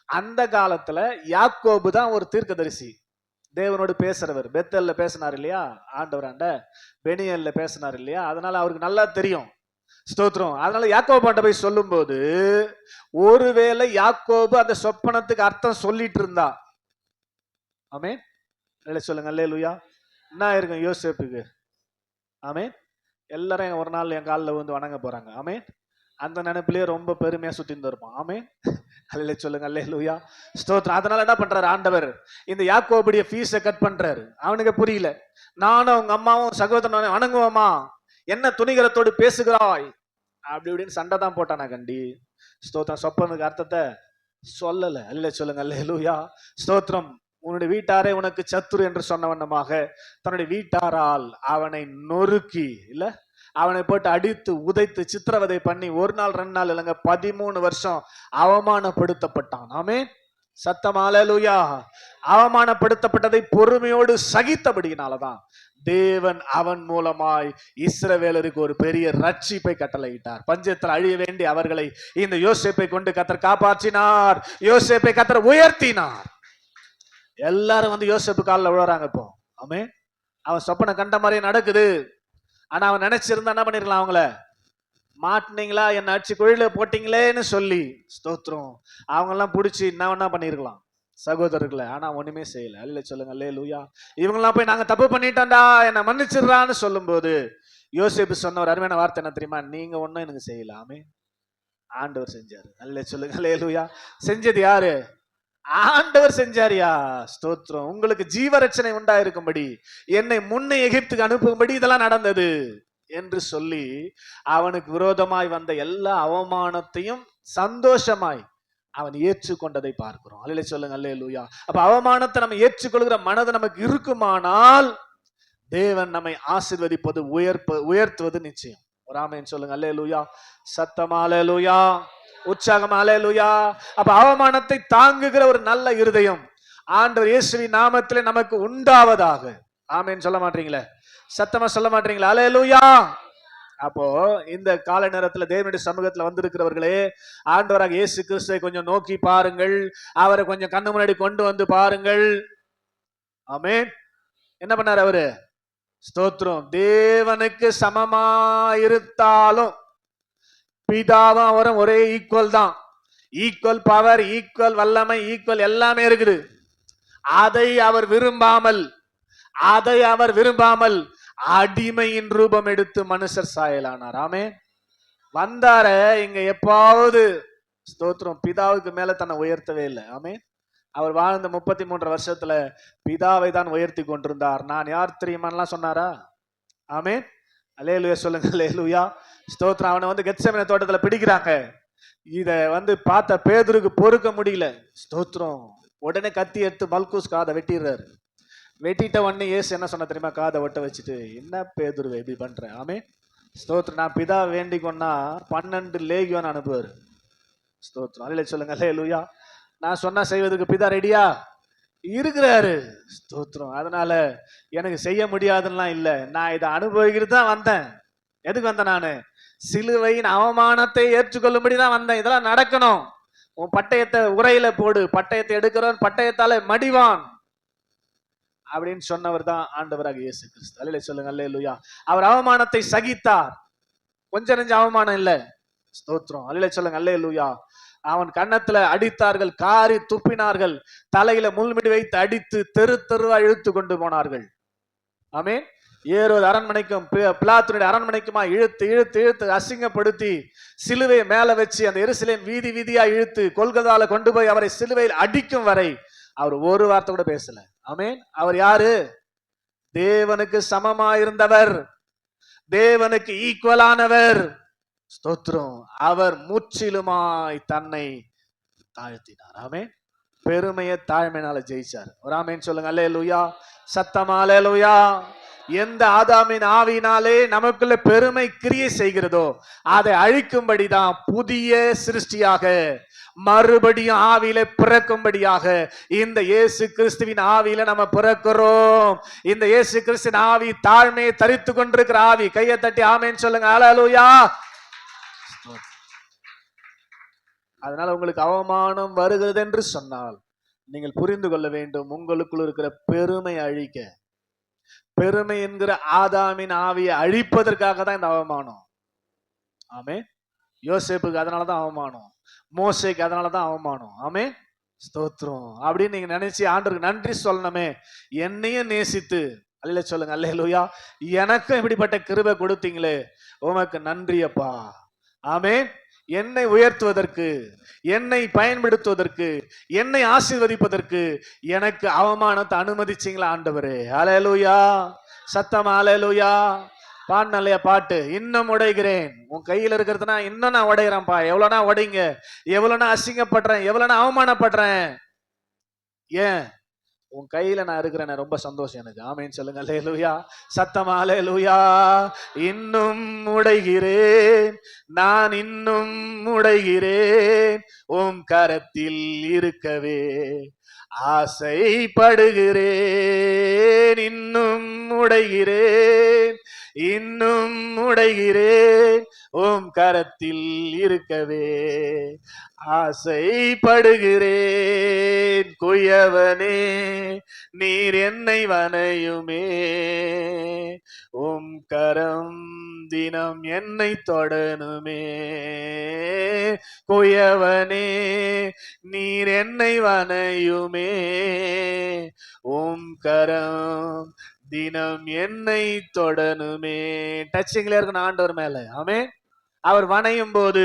அந்த காலத்துல யாக்கோபு தான் ஒரு தீர்க்கதரிசி, தேவனோடு பேசுறவர். பெத்தல்ல பேசினார் இல்லையா ஆண்டவராண்ட, பெனியல்ல பேசினார் இல்லையா, அதனால அவருக்கு நல்லா தெரியும். ஸ்தோத்திரம். அதனால யாக்கோபாண்ட போய் சொல்லும் போது, ஒருவேளை யாக்கோபு அந்த சொப்பனத்துக்கு அர்த்தம் சொல்லிட்டு இருந்தா, ஆமென் சொல்லுங்க அல்லேலூயா, என்ன இருக்கும் யோசேப்புக்கு? ஆமென். எல்லாரும் ஒரு நாள் என் காலில் வந்து வணங்க போறாங்க. ஆமென். அந்த நினைப்பிலேயே ரொம்ப பெருமையா சுத்தின்னு இருப்பான். ஆமென். அல்லே சொல்லுங்க அல்லேலூயா. ஸ்தோத்திரம். அதனால என்ன பண்றாரு ஆண்டவர், இந்த யாக்கோபுடைய ஃபீஸை கட் பண்றாரு. அவனுக்கு புரியல. நானும் அவங்க அம்மாவும் சகோதரன் வணங்குவோமா, என்ன துணிகரத்தோடு பேசுகிறாய் அப்படி இப்படின்னு சண்டை தான் போட்டானா கண்டி. ஸ்தோத்திரம். சொப்பனுக்கு அர்த்தத்தை சொல்லல. அல்லே சொல்லுங்க அல்லேலூயா. ஸ்தோத்திரம். உன்னுடைய வீட்டாரே உனக்கு சத்துரு என்று சொன்ன வண்ணமாக தன்னுடைய வீட்டாரால் அவனை நொறுக்கி, இல்ல அவனை போட்டு அடித்து உதைத்து சித்திரவதை பண்ணி 1 நாள் 2 நாள் இல்லைங்க 13 வருஷம் அவமானப்படுத்தப்பட்டான். ஆமென். சத்தம் அல்லேலூயா. அவமானப்படுத்தப்பட்டதை பொறுமையோடு சகித்தபடியினாலதான் தேவன் அவன் மூலமாய் இஸ்ரவேலருக்கு ஒரு பெரிய ரட்சிப்பை கட்டளையிட்டார். பஞ்சத்தில் அழிய வேண்டி அவர்களை இந்த யோசேப்பை கொண்டு கர்த்தர் காப்பாற்றினார். யோசேப்பை கர்த்தர் உயர்த்தினார். எல்லாரும் வந்து யோசேப்பு காலில் விழுறாங்க இப்போ. ஆமென். அவன் சொப்பனை கண்ட மாதிரியே நடக்குது. ஆனா அவன் நினைச்சிருந்தா என்ன பண்ணிருக்கலாம், அவங்கள மாட்டினீங்களா, என்ன அடிச்சு குழியில போட்டீங்களேன்னு சொல்லி, ஸ்தோத்திரம், அவங்க எல்லாம் பிடிச்சி என்ன பண்ணிருக்கலாம் சகோதரர்களை. ஆனா ஒண்ணுமே செய்யல. அல்ல சொல்லுங்க அல்லேலூயா. இவங்கெல்லாம் போய் நாங்க தப்பு பண்ணிட்டோம்டா, என்ன மன்னிச்சிடுறான்னு சொல்லும் போது யோசேப்பு சொன்ன ஒரு அருமையான வார்த்தை என்ன தெரியுமா, நீங்க ஒன்னும் எனக்கு செய்யலாமே, ஆண்டவர் செஞ்சாரு. அல்ல சொல்லுங்க அல்லேலூயா. செஞ்சது யாரு? ஆண்டவர் செஞ்சாரியா. ஸ்தோத்திரம். உங்களுக்கு ஜீவரட்சணை உண்டாயிருக்கும்படி என்னை முன்னே எகிப்துக்கு அனுப்பும்படி இதெல்லாம் நடந்தது என்று சொல்லி அவனுக்கு விரோதமாய் வந்த எல்லா அவமானத்தையும் சந்தோஷமாய் அவன் ஏற்றுக்கொண்டதை பார்க்கிறோம். அல்லே சொல்லுங்க அல்லேலூயா. அப்ப அவமானத்தை நம்ம ஏற்றுக்கொள்கிற மனது நமக்கு இருக்குமானால் தேவன் நம்மை ஆசீர்வதிப்பது உயர்த்துவது நிச்சயம். ஒரு ஆமென் சொல்லுங்க அல்லேலூயா. சத்தமா அல்லேலூயா. உற்சாகம் அல்லேலூயா. அப்ப அவமானத்தை தாங்குகிற ஒரு நல்ல இருதயம் ஆண்டவர் இயேசுவின் நாமத்திலே நமக்கு உண்டாவதாக. ஆமென் சொல்ல மாட்டீங்களே, சத்தமா சொல்ல மாட்டீங்களா? அல்லேலூயா. அப்போ இந்த கால நேரத்துல தேவனுடைய சமூகத்துல வந்திருக்கிறவர்களே, ஆண்டவராக இயேசு கிறிஸ்துவை கொஞ்சம் நோக்கி பாருங்கள். அவரை கொஞ்சம் கண்ணு முன்னாடி கொண்டு வந்து பாருங்கள். ஆமென். என்ன பண்ணாரு அவரு? ஸ்தோத்திரம். தேவனுக்கு சமமாயிருந்தாலும் பிதாவும் அவரும் ஒரே ஈக்குவல் தான். ஈக்குவல் பவர், ஈக்குவல் வல்லமை, ஈக்குவல் எல்லாமே இருக்குது. அதை அவர் விரும்பாமல் அடிமையின் ரூபம் எடுத்து மனுஷர் சாயலானார். ஆமே. வந்தார இங்க எப்பாவது ஸ்தோத்திரம் பிதாவுக்கு மேல தன்னை உயர்த்தவே இல்லை. ஆமே. அவர் வாழ்ந்த 33 வருஷத்துல பிதாவை தான் உயர்த்தி கொண்டிருந்தார். நான் யார் தெரியுமான்லாம் சொன்னாரா? ஆமே. அல்லேலூயா சொல்லுங்க அல்லேலூயா. ஸ்தோத்திரம். அவனை வந்து கெத்செமனே தோட்டத்துல பிடிக்கிறாங்க. இத வந்து பார்த்த பேதுருக்கு பொறுக்க முடியல. ஸ்தோத்திரம். உடனே கத்தி எடுத்து மல்கூஸ் காதை வெட்டிடுறாரு. வெட்டிட்ட உடனே இயேசு என்ன சொன்ன தெரியுமா? காதை ஒட்ட வச்சுட்டு, என்ன பேதுருவை இப்படி பண்ற? ஆமே. ஸ்தோத்திரம். நான் பிதா வேண்டிக்கொன்னா 12 லேகியோன் அனுப்புவாரு. ஸ்தோத்திரம். அல்லேலூயா சொல்லுங்க அல்லேலூயா. நான் சொன்னா செய்வதற்கு பிதா ரெடியா இருக்கிறாரு. ஸ்தோத்திரம். அதனால எனக்கு செய்ய முடியாதுன்னா இல்ல, நான் இதை அனுபவிக்கிறது தான் வந்தேன். எதுக்கு வந்தேன்? நானு சிலுவையின் அவமானத்தை ஏற்றுக்கொள்ளும்படிதான் வந்தேன். இதெல்லாம் நடக்கணும். உன் பட்டயத்தை உரையில போடு, பட்டயத்தை எடுக்கிறவன் பட்டயத்தால மடிவான். அப்படின்னு சொன்னவர் தான் ஆண்டவராக இயேசு கிறிஸ்து. அல்லேலூயா சொல்லுங்க, அல்லேலூயா. அவர் அவமானத்தை சகித்தார். கொஞ்ச நெஞ்ச அவமானம் இல்ல. ஸ்தோத்திரம், அல்லேலூயா சொல்லுங்க, அல்லேலூயா. அவன் கன்னத்துல அடித்தார்கள், காரி துப்பினார்கள், தலையில முள்முடி வைத்து அடித்து தெரு தெருவா இழுத்து கொண்டு போனார்கள். ஆமென். ஏரோது அரண்மனைக்கும் பிலாத்துடைய அரண்மனைக்குமா இழுத்து இழுத்து இழுத்து அசிங்கப்படுத்தி சிலுவை மேல வச்சு அந்த எருசலேம் வீதி வீதியா இழுத்து கொல்கதால கொண்டு போய் அவரை சிலுவையில் அடிக்கும் வரை அவர் ஒரு வார்த்தை கூட பேசல. ஆமென். அவர் யாரு? தேவனுக்கு சமமா இருந்தவர், தேவனுக்கு ஈக்குவலானவர். ஸ்தோத்திரம். அவர் முற்றிலுமாய் தன்னை தாழ்த்தினார். ஆமென். பெருமையை தாழ்மையினால ஜெயிச்சார். ஒரு ஆமென் சொல்லுங்க, அல்லேலூயா. சத்தமா அல்லேலூயா. எந்த ஆதாமின் ஆவியினாலே நமக்குள்ள பெருமை கிரியை செய்கிறதோ அதை அழிக்கும்படிதான் புதிய சிருஷ்டியாக மறுபடியும் ஆவியில பிறக்கும்படியாக இந்த இயேசு கிறிஸ்துவின் ஆவியில நம்ம பிறக்கிறோம். இந்த இயேசு கிறிஸ்துவின் ஆவி தாழ்மையை தரித்து கொண்டிருக்கிற ஆவி. கையை தட்டி ஆமென் சொல்லுங்க, அல்லேலூயா. அதனால உங்களுக்கு அவமானம் வருகிறது என்று சொன்னால் நீங்கள் புரிந்து கொள்ள வேண்டும், உங்களுக்குள் இருக்கிற பெருமை அழிக்க, பெருமை என்கிற ஆதாமின் ஆவியை அழிப்பதற்காக தான் இந்த அவமானம். ஆமே. யோசேப்புக்கு அதனாலதான் அவமானம், மோசேக்கு அதனாலதான் அவமானம். ஆமே. ஸ்தோத்திரம். அப்படின்னு நீங்க நினைச்சு ஆண்டவருக்கு நன்றி சொல்லணுமே. என்னையும் நேசித்து அல்லேலூயா சொல்லுங்க, அல்லேலூயா. எனக்கும் இப்படிப்பட்ட கிருபை கொடுத்தீங்களே, உமக்கு நன்றி அப்பா. ஆமே. என்னை உயர்த்துவதற்கு, என்னை பயன்படுத்துவதற்கு, என்னை ஆசீர்வதிப்பதற்கு எனக்கு அவமானத்தை அனுமதிச்சீங்களா ஆண்டவரே. அல்லேலூயா. சத்தமா அல்லேலூயா. பாடினலையா பாட்டு, இன்னும் உடைகிறேன். உன் கையில இருக்கிறதுனா இன்னும் நான் உடைகிறேன்ப்பா. எவ்வளவுனா உடைங்க, எவ்வளவுனா அசிங்கப்படுறேன், எவ்வளவுனா அவமானப்படுறேன். ஏன்? உன் கையில நான் இருக்கிறேன், ரொம்ப சந்தோஷம் எனக்கு. ஆமென் சொல்லுங்க, அல்லேலூயா. சத்தமா அல்லேலூயா. இன்னும் உடைகிறேன், நான் இன்னும் உடைகிறேன், உன் கரத்தில் இருக்கவே ஆசைப்படுகிறேன். இன்னும் உடைகிறேன், இன்னும் உடைகிறேன், உம் கரத்தில் இருக்கவே ஆசைப்படுகிறேன். குயவனே நீர் என்னை வனையுமே, உம் கரம் தினம் என்னை தொடனுமே. குயவனே நீர் என்னை வனையுமே, உம் கரம் தினம் என்னை தொடனுமே. டச்சிங்ல இருக்கணும் ஆண்டவர் மேல. ஆமே. அவர் வணையும் போது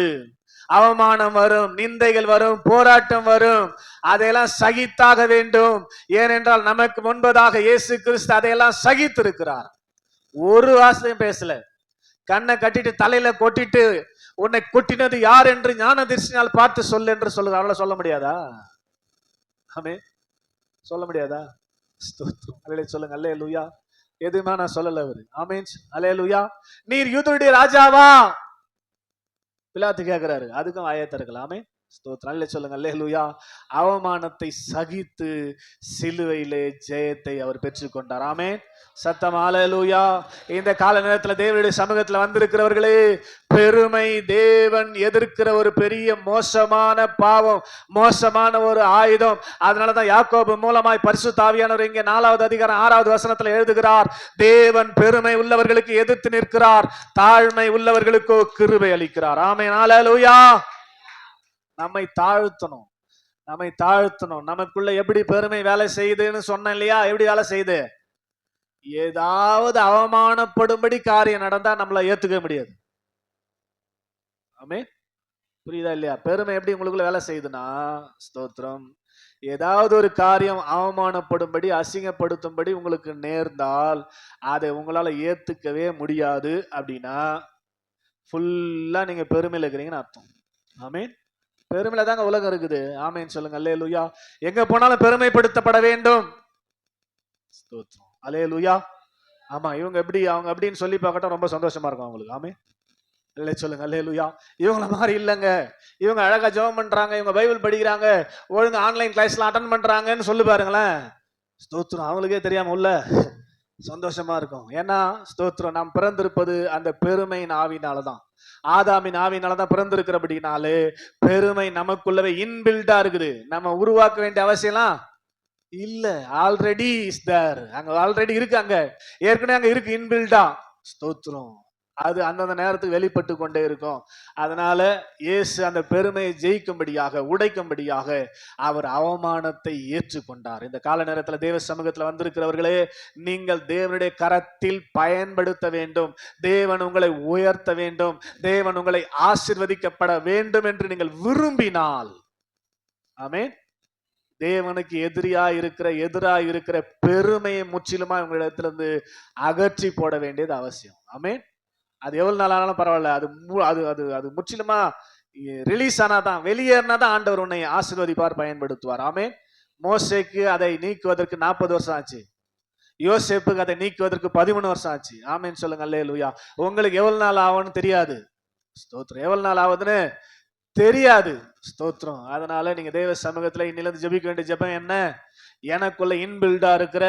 அவமானம் வரும், நிந்தைகள் வரும், போராட்டம் வரும். அதையெல்லாம் சகித்தாக வேண்டும். ஏனென்றால் நமக்கு முன்பதாக இயேசு கிறிஸ்து அதையெல்லாம் சகித்திருக்கிறார். ஒரு வாசனையும் பேசல. கண்ணை கட்டிட்டு தலையில கொட்டிட்டு உன்னை கொட்டினது யார் என்று ஞான திருஷ்டினால் பார்த்து சொல்லு என்று சொல்லுங்க. அவ்வளவு சொல்ல முடியாதா? ஆமே. சொல்ல முடியாதா? சொல்லுங்க, அல்லேலூயா. எதுவுமே நான் சொல்லல அவரு. ஆமென். அல்லேலூயா. நீர் யூதருடைய ராஜாவா? பிலாத்து கேட்கிறாரு. அதுக்கும் ஆயத்த இருக்கலாமே. ஸ்தோத்திரம். அல்லேலூயா சொல்லுங்க, அல்லேலூயா. அவமானத்தை சகித்து சிலுவையிலே ஜெயத்தை அவர் பெற்றுக்கொண்டார். ஆமென். சத்தம் அல்லேலூயா. இந்த கால நேரத்தில் தேவனுடைய சமூகத்தில் வந்திருக்கிறவர்களே, பெருமை தேவன் எதிர்க்கிற ஒரு பெரிய மோசமான பாவம், மோசமான ஒரு ஆயுதம். அதனாலதான் யாக்கோபு மூலமாய் பரிசுத்த ஆவியானவர் இங்கே 4வது அதிகாரம் 6வது வசனத்தில் எழுதுகிறார், தேவன் பெருமை உள்ளவர்களுக்கு எதிர்த்து நிற்கிறார், தாழ்மை உள்ளவர்களுக்கோ கிருபை அளிக்கிறார். ஆமென். அல்லேலூயா. நம்மை தாழ்த்தணும், நம்மை தாழ்த்தணும். நமக்குள்ள எப்படி பெருமை வேலை செய்யுதுன்னு சொன்னேன் இல்லையா? எப்படி வேலை செய்யுது? ஏதாவது அவமானப்படும்படி காரியம் நடந்தா நம்மள ஏத்துக்க முடியாது. ஆமே. புரியுதா இல்லையா? பெருமை எப்படி உங்களுக்குள்ள வேலை செய்யுதுன்னா, ஸ்தோத்திரம், ஏதாவது ஒரு காரியம் அவமானப்படும்படி அசிங்கப்படுத்தும்படி உங்களுக்கு நேர்ந்தால் அதை உங்களால ஏத்துக்கவே முடியாது. அப்படின்னா ஃபுல்லா நீங்க பெருமையில இருக்கிறீங்கன்னு அர்த்தம். ஆமே. பெருமையில தாங்க உலகம் இருக்குது. ஆமேன்னு சொல்லுங்க, அல்லேலூயா. எங்க போனாலும் பெருமைப்படுத்தப்பட வேண்டும். ஸ்தோத்திரம். அல்லேலூயா. ஆமா, இவங்க எப்படி அவங்க அப்படின்னு சொல்லி பார்க்கட்டும், ரொம்ப சந்தோஷமா இருக்கும் அவங்களுக்கு. ஆமே. அல்லே சொல்லுங்க, அல்லேலூயா. இவங்கள மாதிரி இல்லைங்க, இவங்க அழகா ஜெபம் பண்றாங்க, இவங்க பைபிள் படிக்கிறாங்க, ஒழுங்கு ஆன்லைன் கிளாஸ்ல அட்டன் பண்றாங்கன்னு சொல்லி பாருங்களேன். ஸ்தோத்திரம். அவங்களுக்கே தெரியாம உள்ள சந்தோஷமா இருக்கும். ஏன்னா ஸ்தோத்திரம், நாம் பிறந்திருப்பது அந்த பெருமையின் ஆவினாலதான், ஆதாமின் ஆவினாலதான் பிறந்திருக்கிறபடினாலே பெருமை நமக்குள்ளவே இன்பில்டா இருக்குது. நம்ம உருவாக்க வேண்டிய அவசியம்லாம் இல்ல, ஆல்ரெடி இஸ் தேர். அங்க ஆல்ரெடி இருக்கு, அங்க ஏற்கனவே அங்க இருக்கு இன்பில்டா. ஸ்தோத்திரம். அது அந்தந்த நேரத்துக்கு வெளிப்பட்டு கொண்டே இருக்கும். அதனால இயேசு அந்த பெருமையை ஜெயிக்கும்படியாக, உடைக்கும்படியாக அவர் அவமானத்தை ஏற்றுக்கொண்டார். இந்த கால நேரத்தில் தேவ சமூகத்தில் வந்திருக்கிறவர்களே, நீங்கள் தேவனுடைய கரத்தில் பயன்படுத்த வேண்டும். தேவன் உங்களை உயர்த்த வேண்டும். தேவன் உங்களை ஆசீர்வதிக்கப்பட வேண்டும் என்று நீங்கள் விரும்பினால், ஆமென், தேவனுக்கு எதிராக இருக்கிற பெருமையை முற்றிலுமா உங்களிடத்திலிருந்து அகற்றி போட வேண்டியது அவசியம். ஆமென். அது எவ்வளவு நாள் ஆனாலும் பரவாயில்ல, அது அது அது அது முற்றிலுமா ரிலீஸ் ஆனாதான், வெளியேறினாதான் ஆண்டவர் உன்னை ஆசீர்வதிப்பார், பயன்படுத்துவார். ஆமென். மோசேக்கு அதை நீக்குவதற்கு 40 வருஷம் ஆச்சு. யோசேப்புக்கு அதை நீக்குவதற்கு 13 வருஷம் ஆச்சு. ஆமென் சொல்லுங்க. அல்லேலூயா. உங்களுக்கு எவ்வளவு நாள் ஆகும்னு தெரியாது. ஸ்தோத்திரம். எவ்வளவு நாள் ஆகுதுன்னு தெரியாது. ஸ்தோத்திரம். அதனால நீங்க தேவ சமூகத்துல இன்னிலிருந்து ஜெபிக்க வேண்டிய ஜெபம் என்ன? எனக்குள்ள இன்பில்டா இருக்கிற,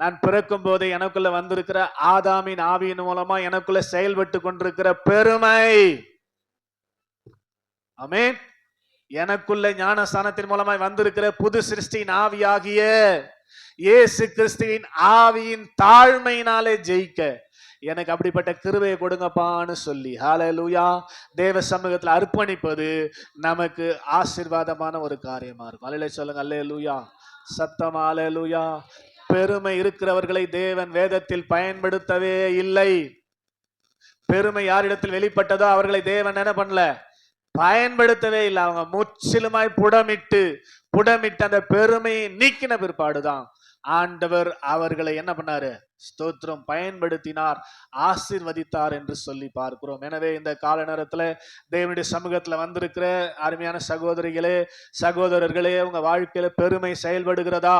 நான் பிறக்கும் போதே எனக்குள்ள வந்திருக்கிற ஆதாமின் ஆவியின் மூலமா எனக்குள்ள செயல்பட்டு கொண்டிருக்கிற பெருமை, ஆமென், எனக்குள்ள ஞானஸ்தானத்தின் மூலமாய் வந்திருக்கிற புது சிருஷ்டியின் ஆவியாகிய இயேசு கிறிஸ்துவின் ஆவியின் தாழ்மையினாலே ஜெயிக்க எனக்கு அப்படிப்பட்ட கிருபையை கொடுங்கப்பான்னு சொல்லி ஹல்லேலூயா தேவ சமூகத்தில் அர்ப்பணிப்பது நமக்கு ஆசீர்வாதமான ஒரு காரியமா இருக்கும். அல்லேலூயா சொல்லுங்க. அல்லேலூயா. சத்தமா அல்லேலூயா. பெருமை இருக்கிறவர்களை தேவன் வேதத்தில் பயன்படுத்தவே இல்லை. பெருமை யாரிடத்தில் வெளிப்பட்டதோ அவர்களை தேவன் என்ன பண்ணல? பயன்படுத்தவே இல்லை. அவங்க முற்றிலுமாய் புடமிட்டு அந்த பெருமையை நீக்கின பிற்பாடுதான் ஆண்டவர் அவர்களை என்ன பண்ணாரு? ஸ்தோத்திரம், பயன்படுத்தினார், ஆசீர்வதித்தார் என்று சொல்லி பார்க்கிறோம். எனவே இந்த கால நேரத்துல தேவனுடைய சமூகத்துல வந்திருக்கிற அருமையான சகோதரிகளே, சகோதரர்களே, உங்க வாழ்க்கையில பெருமை செயல்படுகிறதா?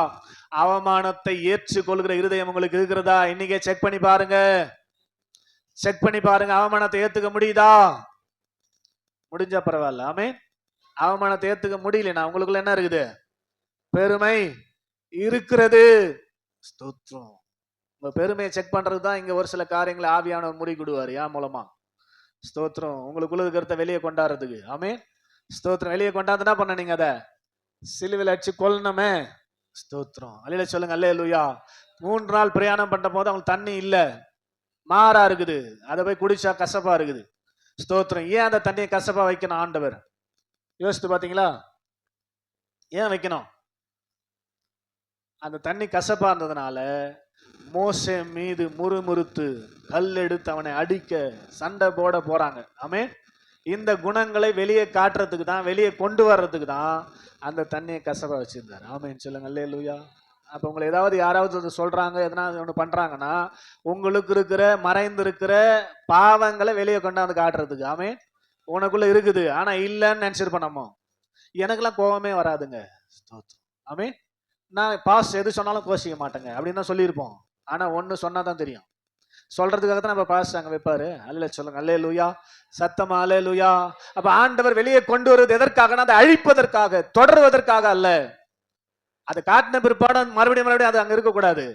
அவமானத்தை ஏற்றுக்கொள்கிற இருதயம் உங்களுக்கு இருக்கிறதா? இன்னைக்கே செக் பண்ணி பாருங்க. செக் பண்ணி பாருங்க. அவமானத்தை ஏத்துக்க முடியுதா? முடிஞ்சா பரவாயில்ல. ஆமென். அவமானத்தை ஏத்துக்க முடியலனா உங்களுக்குள்ள என்ன இருக்குது? பெருமை இருக்கிறது. ஸ்தோத்திரம். உங்க பெருமையை செக் பண்றதுதான் இங்க ஒரு சில காரியங்களை ஆவியானவர் முடிக்கிடுவார். யார் மூலமா? ஸ்தோத்திரம். உங்களுக்குள்ள இருக்கிறத வெளியே கொண்டாடுறதுக்கு. ஆமென். ஸ்தோத்திரம். வெளியே கொண்டாந்து என்ன பண்ண? நீங்க அதை சிலுவையில் அடிச்சு கொல்லணுமே. ஸ்தோத்திரம். அல்லேலூயா சொல்லுங்க. அல்லேலூயா. 3 நாள் பிரயாணம் பண்ற போது அவங்களுக்கு தண்ணி இல்ல, மாறா இருக்குது. அதை போய் குடிச்சா கசப்பா இருக்குது. ஸ்தோத்திரம். ஏன் அந்த தண்ணியை கசப்பா வைக்கணும் ஆண்டவர்? யோசித்து பாத்தீங்களா? ஏன் வைக்கணும்? அந்த தண்ணி கசப்பா இருந்ததுனால மோசே மீது முறுமுறுத்து கல் எடுத்து அவனை அடிக்க, சண்டை போட போறாங்க. ஆமென். இந்த குணங்களை வெளியே காட்டுறதுக்கு தான், வெளியே கொண்டு வர்றதுக்கு தான் அந்த தண்ணியை கசப்பா வச்சிருந்தாரு. ஆமென் சொல்லுங்க. அல்லேலூயா. அப்ப உங்களை ஏதாவது யாராவது சொல்றாங்க, எதனா ஒண்ணு பண்றாங்கன்னா, உங்களுக்கு இருக்கிற மறைந்திருக்கிற பாவங்களை வெளியே கொண்டாந்து காட்டுறதுக்கு. ஆமென். உனக்குள்ள இருக்குது ஆனா இல்லன்னு நினைச்சிருப்போம் நம்ம. எனக்கெல்லாம் கோபமே வராதுங்க. ஆமென். நான் பாஸ் எது சொன்னாலும் கோசிக்க மாட்டேங்க அப்படின்னு தான் சொல்லியிருப்போம். ஆனா ஒண்ணு சொன்னாதான் தெரியும். சொல்றதுக்காக தான் நம்ம பாஸ் அங்க வைப்பாரு. அல்லேலூயா சொல்லுங்க. அல்லேலூயா. சத்தமா அல்லேலூயா. அப்ப ஆண்டவர் வெளியே கொண்டு வருவது எதற்காக? அதை அழிப்பதற்காக, தொடர்வதற்காக அல்ல. அதை காட்டின பிற்பாடு மறுபடியும் அது அங்க இருக்கக்கூடாது.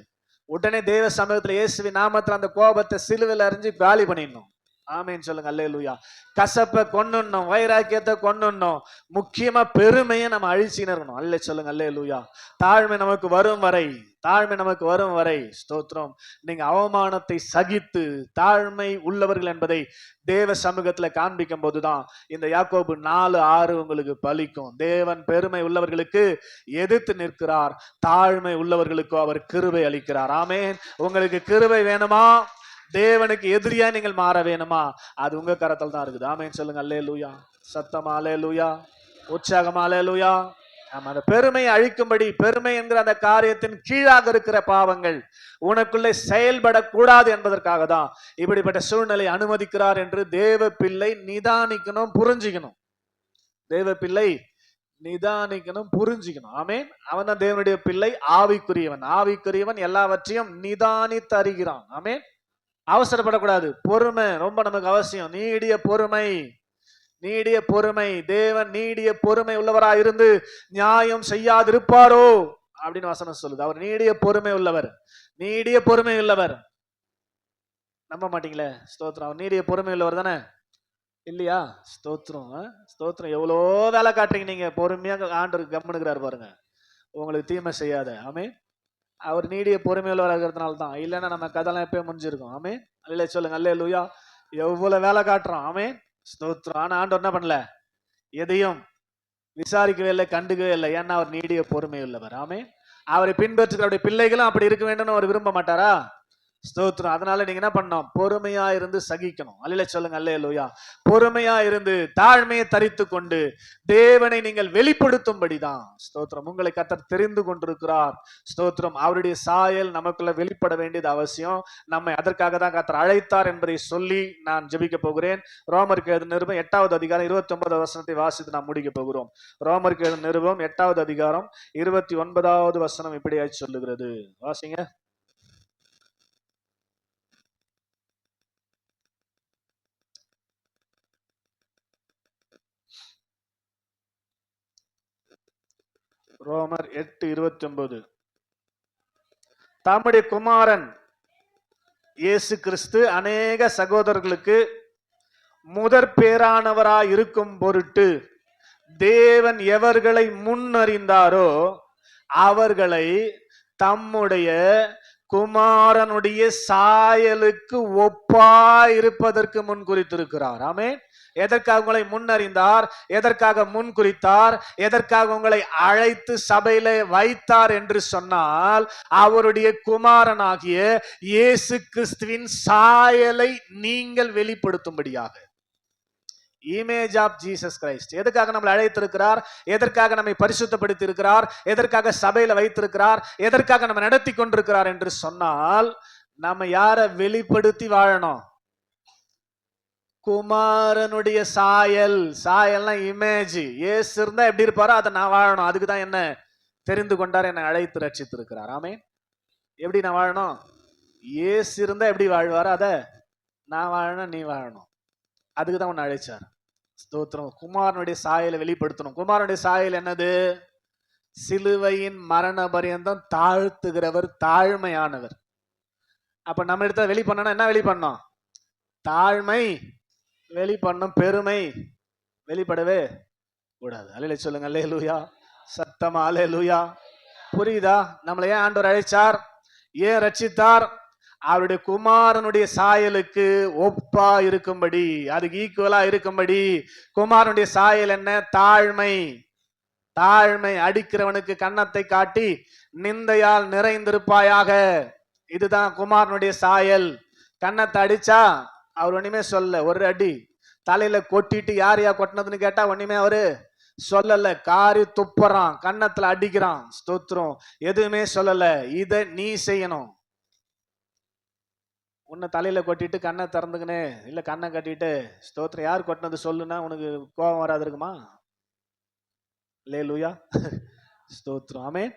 உடனே தேவ சமூகத்துல இயேசுவின் நாமத்துல அந்த கோபத்தை சிலுவையில் அறிஞ்சு காலி பண்ணிடணும். ஆமென் சொல்லுங்க. அல்லேலூயா. கசப்பை கொன்னுடணும், வைராக்கியத்தை கொன்னுடணும், முக்கியமா பெருமையை நம்ம அழிச்சின்னு இருக்கணும். அல்லே சொல்லுங்க. அல்லேலூயா. தாழ்மை நமக்கு வரும் வரை, தாழ்மை நமக்கு வரும் வரை, ஸ்தோத்திரம், நீங்க அவமானத்தை சகித்து தாழ்மை உள்ளவர்கள் என்பதை தேவ சமூகத்துல காண்பிக்கும் போதுதான் இந்த யாக்கோபு 4:6 உங்களுக்கு பலிக்கும். தேவன் பெருமை உள்ளவர்களுக்கு எதிர்த்து நிற்கிறார், தாழ்மை உள்ளவர்களுக்கோ அவர் கிருபை அளிக்கிறார். ஆமென். உங்களுக்கு கிருபை வேணுமா? தேவனுக்கு எதிரியா நீங்கள் மாற வேணுமா? அது உங்க கரத்தில் தான் இருக்குது. ஆமென் சொல்லுங்க. அல்லேலூயா. சத்தமா அல்லேலூயா. உற்சாகமா அல்லேலூயா. ஆமா. அந்த பெருமையை அழிக்கும்படி, பெருமை என்கிற அந்த காரியத்தின் கீழாக இருக்கிற பாவங்கள் உனக்குள்ளே செயல்படக்கூடாது என்பதற்காக தான் இப்படிப்பட்ட சூழ்நிலை அனுமதிக்கிறார் என்று தேவ பிள்ளை நிதானிக்கணும், புரிஞ்சுக்கணும். தேவ பிள்ளை நிதானிக்கணும், புரிஞ்சுக்கணும். ஆமென். அவன் தான் தேவனுடைய பிள்ளை, ஆவிக்குரியவன். ஆவிக்குரியவன் எல்லாவற்றையும் நிதானித்து அறிகிறான். ஆமென். அவசரப்படக்கூடாது. பொறுமை ரொம்ப நமக்கு அவசியம். நீடிய பொறுமை, நீடிய பொறுமை. தேவன் நீடிய பொறுமை உள்ளவராக இருந்து நியாயம் செய்யாதிருப்பாரோ அப்படின்னு வசனம் சொல்லுது. அவர் நீடிய பொறுமை உள்ளவர், நீடிய பொறுமை உள்ளவர். நம்ப மாட்டீங்களே? ஸ்தோத்திரம். அவர் நீடிய பொறுமை உள்ளவர் தானே? இல்லையா? ஸ்தோத்திரம். ஸ்தோத்திரம். எவ்வளோ வேலை காட்டுறீங்க நீங்க, பொறுமையா ஆண்டவர் கம்முனுக்கிறாரு பாருங்க. உங்களுக்கு தீமை செய்யாத. ஆமென். அவர் நீடிய பொறுமையுள்ளவராக இருக்கிறதுனால தான். இல்லைன்னா நம்ம கதெல்லாம் எப்பயும் முடிஞ்சிருக்கும். ஆமென். அல்ல சொல்லுங்க அல்லேலூயா. எவ்வளவு வேலை காட்டுறோம். ஆமென். ஸ்தோத்திரம். ஆனா ஆண்டவர் என்ன பண்ணல? எதையும் விசாரிக்கவே இல்லை, கண்டுக்கவே இல்லை. ஏன்னா அவர் நீடிய பொறுமை உள்ளவர். ஆமென். அவரை பின்பற்றுகிறவருடைய பிள்ளைகளும் அப்படி இருக்க வேண்டும்னு அவர் விரும்ப மாட்டாரா? ஸ்தோத்திரம். அதனால நீங்க என்ன பண்ணணும்? பொறுமையா இருந்து சகிக்கணும். அல்லேலூயா சொல்லுங்க அல்லேலூயா. பொறுமையா இருந்து தாழ்மையை தரித்து கொண்டு தேவனை நீங்கள் வெளிப்படுத்தும்படிதான். ஸ்தோத்திரம். உங்களை கர்த்தர் தெரிந்து கொண்டிருக்கிறார். ஸ்தோத்திரம். அவருடைய சாயல் நமக்குள்ள வெளிப்பட வேண்டியது அவசியம். நம்மை அதற்காக தான் கர்த்தர் அழைத்தார் என்பதை சொல்லி நான் ஜெபிக்க போகிறேன். ரோமருக்கு எழுதின நிருபம் 8வது அதிகாரம் 29வது வசனத்தை வாசித்து நாம் முடிக்க போகிறோம். ரோமருக்கு எழுதின நிருபம் 8வது அதிகாரம் 29வது வசனம் இப்படியாய் சொல்லுகிறது. வாசிங்க. ரோமர் 8:29. தம்முடைய குமாரன் இயேசு கிறிஸ்து அநேக சகோதரர்களுக்கு முதற் பேரானவராய் இருக்கும் பொருட்டு தேவன் எவர்களை முன்னறிந்தாரோ அவர்களை தம்முடைய குமாரனுடைய சாயலுக்கு ஒப்பாய் இருப்பதற்கு முன் குறித்திருக்கிறார். ஆமென். எதற்காக உங்களை முன்னறிந்தார்? எதற்காக முன் குறித்தார்? எதற்காக உங்களை அழைத்து சபையில வைத்தார் என்று சொன்னால் அவருடைய குமாரனாகிய இயேசு கிறிஸ்துவின் சாயலை நீங்கள் வெளிப்படுத்தும்படியாக. Image of Jesus Christ. எதுக்காக நம்மளை அழைத்திருக்கிறார்? எதற்காக நம்மை பரிசுத்தப்படுத்தி இருக்கிறார்? எதற்காக சபையில வைத்திருக்கிறார்? எதற்காக நம்ம நடத்தி கொண்டிருக்கிறார் என்று சொன்னால் நம்ம யாரை வெளிப்படுத்தி வாழணும்? குமாரனுடைய சாயல். சாயல்னா இமேஜ். இயேசு இருந்தா எப்படி இருப்பாரோ அதை நான் வாழணும். அதுக்கு தான் என்ன தெரிந்து கொண்டார், என்னை அழைத்து ரட்சித்து இருக்கிறார். ஆமென். எப்படி நான் வாழணும்? இயேசு இருந்தா எப்படி வாழ்வாரோ அதை நான் வாழணும், நீ வாழணும். அதுக்கு தான் உன்னை அழைச்சார். ஸ்தோத்திரம். குமாரனுடைய சாயலை வெளிப்படுத்தணும். குமாரனுடைய சாயல் என்னது? சிலுவையின் மரண பரியந்தம் தாழ்த்துகிறவர், தாழ்மையானவர். அப்ப நம்ம இடத்துல வெளி பண்ணணும். என்ன வெளி பண்ணோம்? தாழ்மை வெளி பண்ணும், பெருமை வெளிப்படவே கூடாது. அல்லேலூயா சொல்லுங்க அல்லேலூயா. சத்தமா அல்லேலூயா. புரியுதா? நம்மளை ஏன் ஆண்டவர் அழைச்சார்? ஏன் ரட்சித்தார்? அவருடைய குமாரனுடைய சாயலுக்கு ஒப்பா இருக்கும்படி, அதுக்கு ஈக்குவலா இருக்கும்படி. குமாரனுடைய சாயல் என்ன? தாழ்மை. தாழ்மை. அடிக்கிறவனுக்கு கன்னத்தை காட்டி நிந்தையால் நிறைந்திருப்பாயாக. இதுதான் குமாரனுடைய சாயல். கன்னத்தை அடிச்சா அவர் ஒண்ணுமே சொல்ல, ஒரு அடி தலையில கொட்டிட்டு யார் யா கொட்டினதுன்னு கேட்டா ஒண்ணுமே அவரு சொல்லல. காரி துப்புறான், கன்னத்துல அடிக்கிறான். ஸ்தோத்திரம். எதுவுமே சொல்லல. இத நீ செய்யணும். உன்னை தலையில கொட்டிட்டு கண்ணை திறந்துக்கினே இல்ல கண்ணை கட்டிட்டு ஸ்தோத்திரம் யார் கொட்டினது சொல்லுன்னா உனக்கு கோபம் வராது இருக்குமா? அல்லேலூயா. ஸ்தோத்திரம். ஆமென்.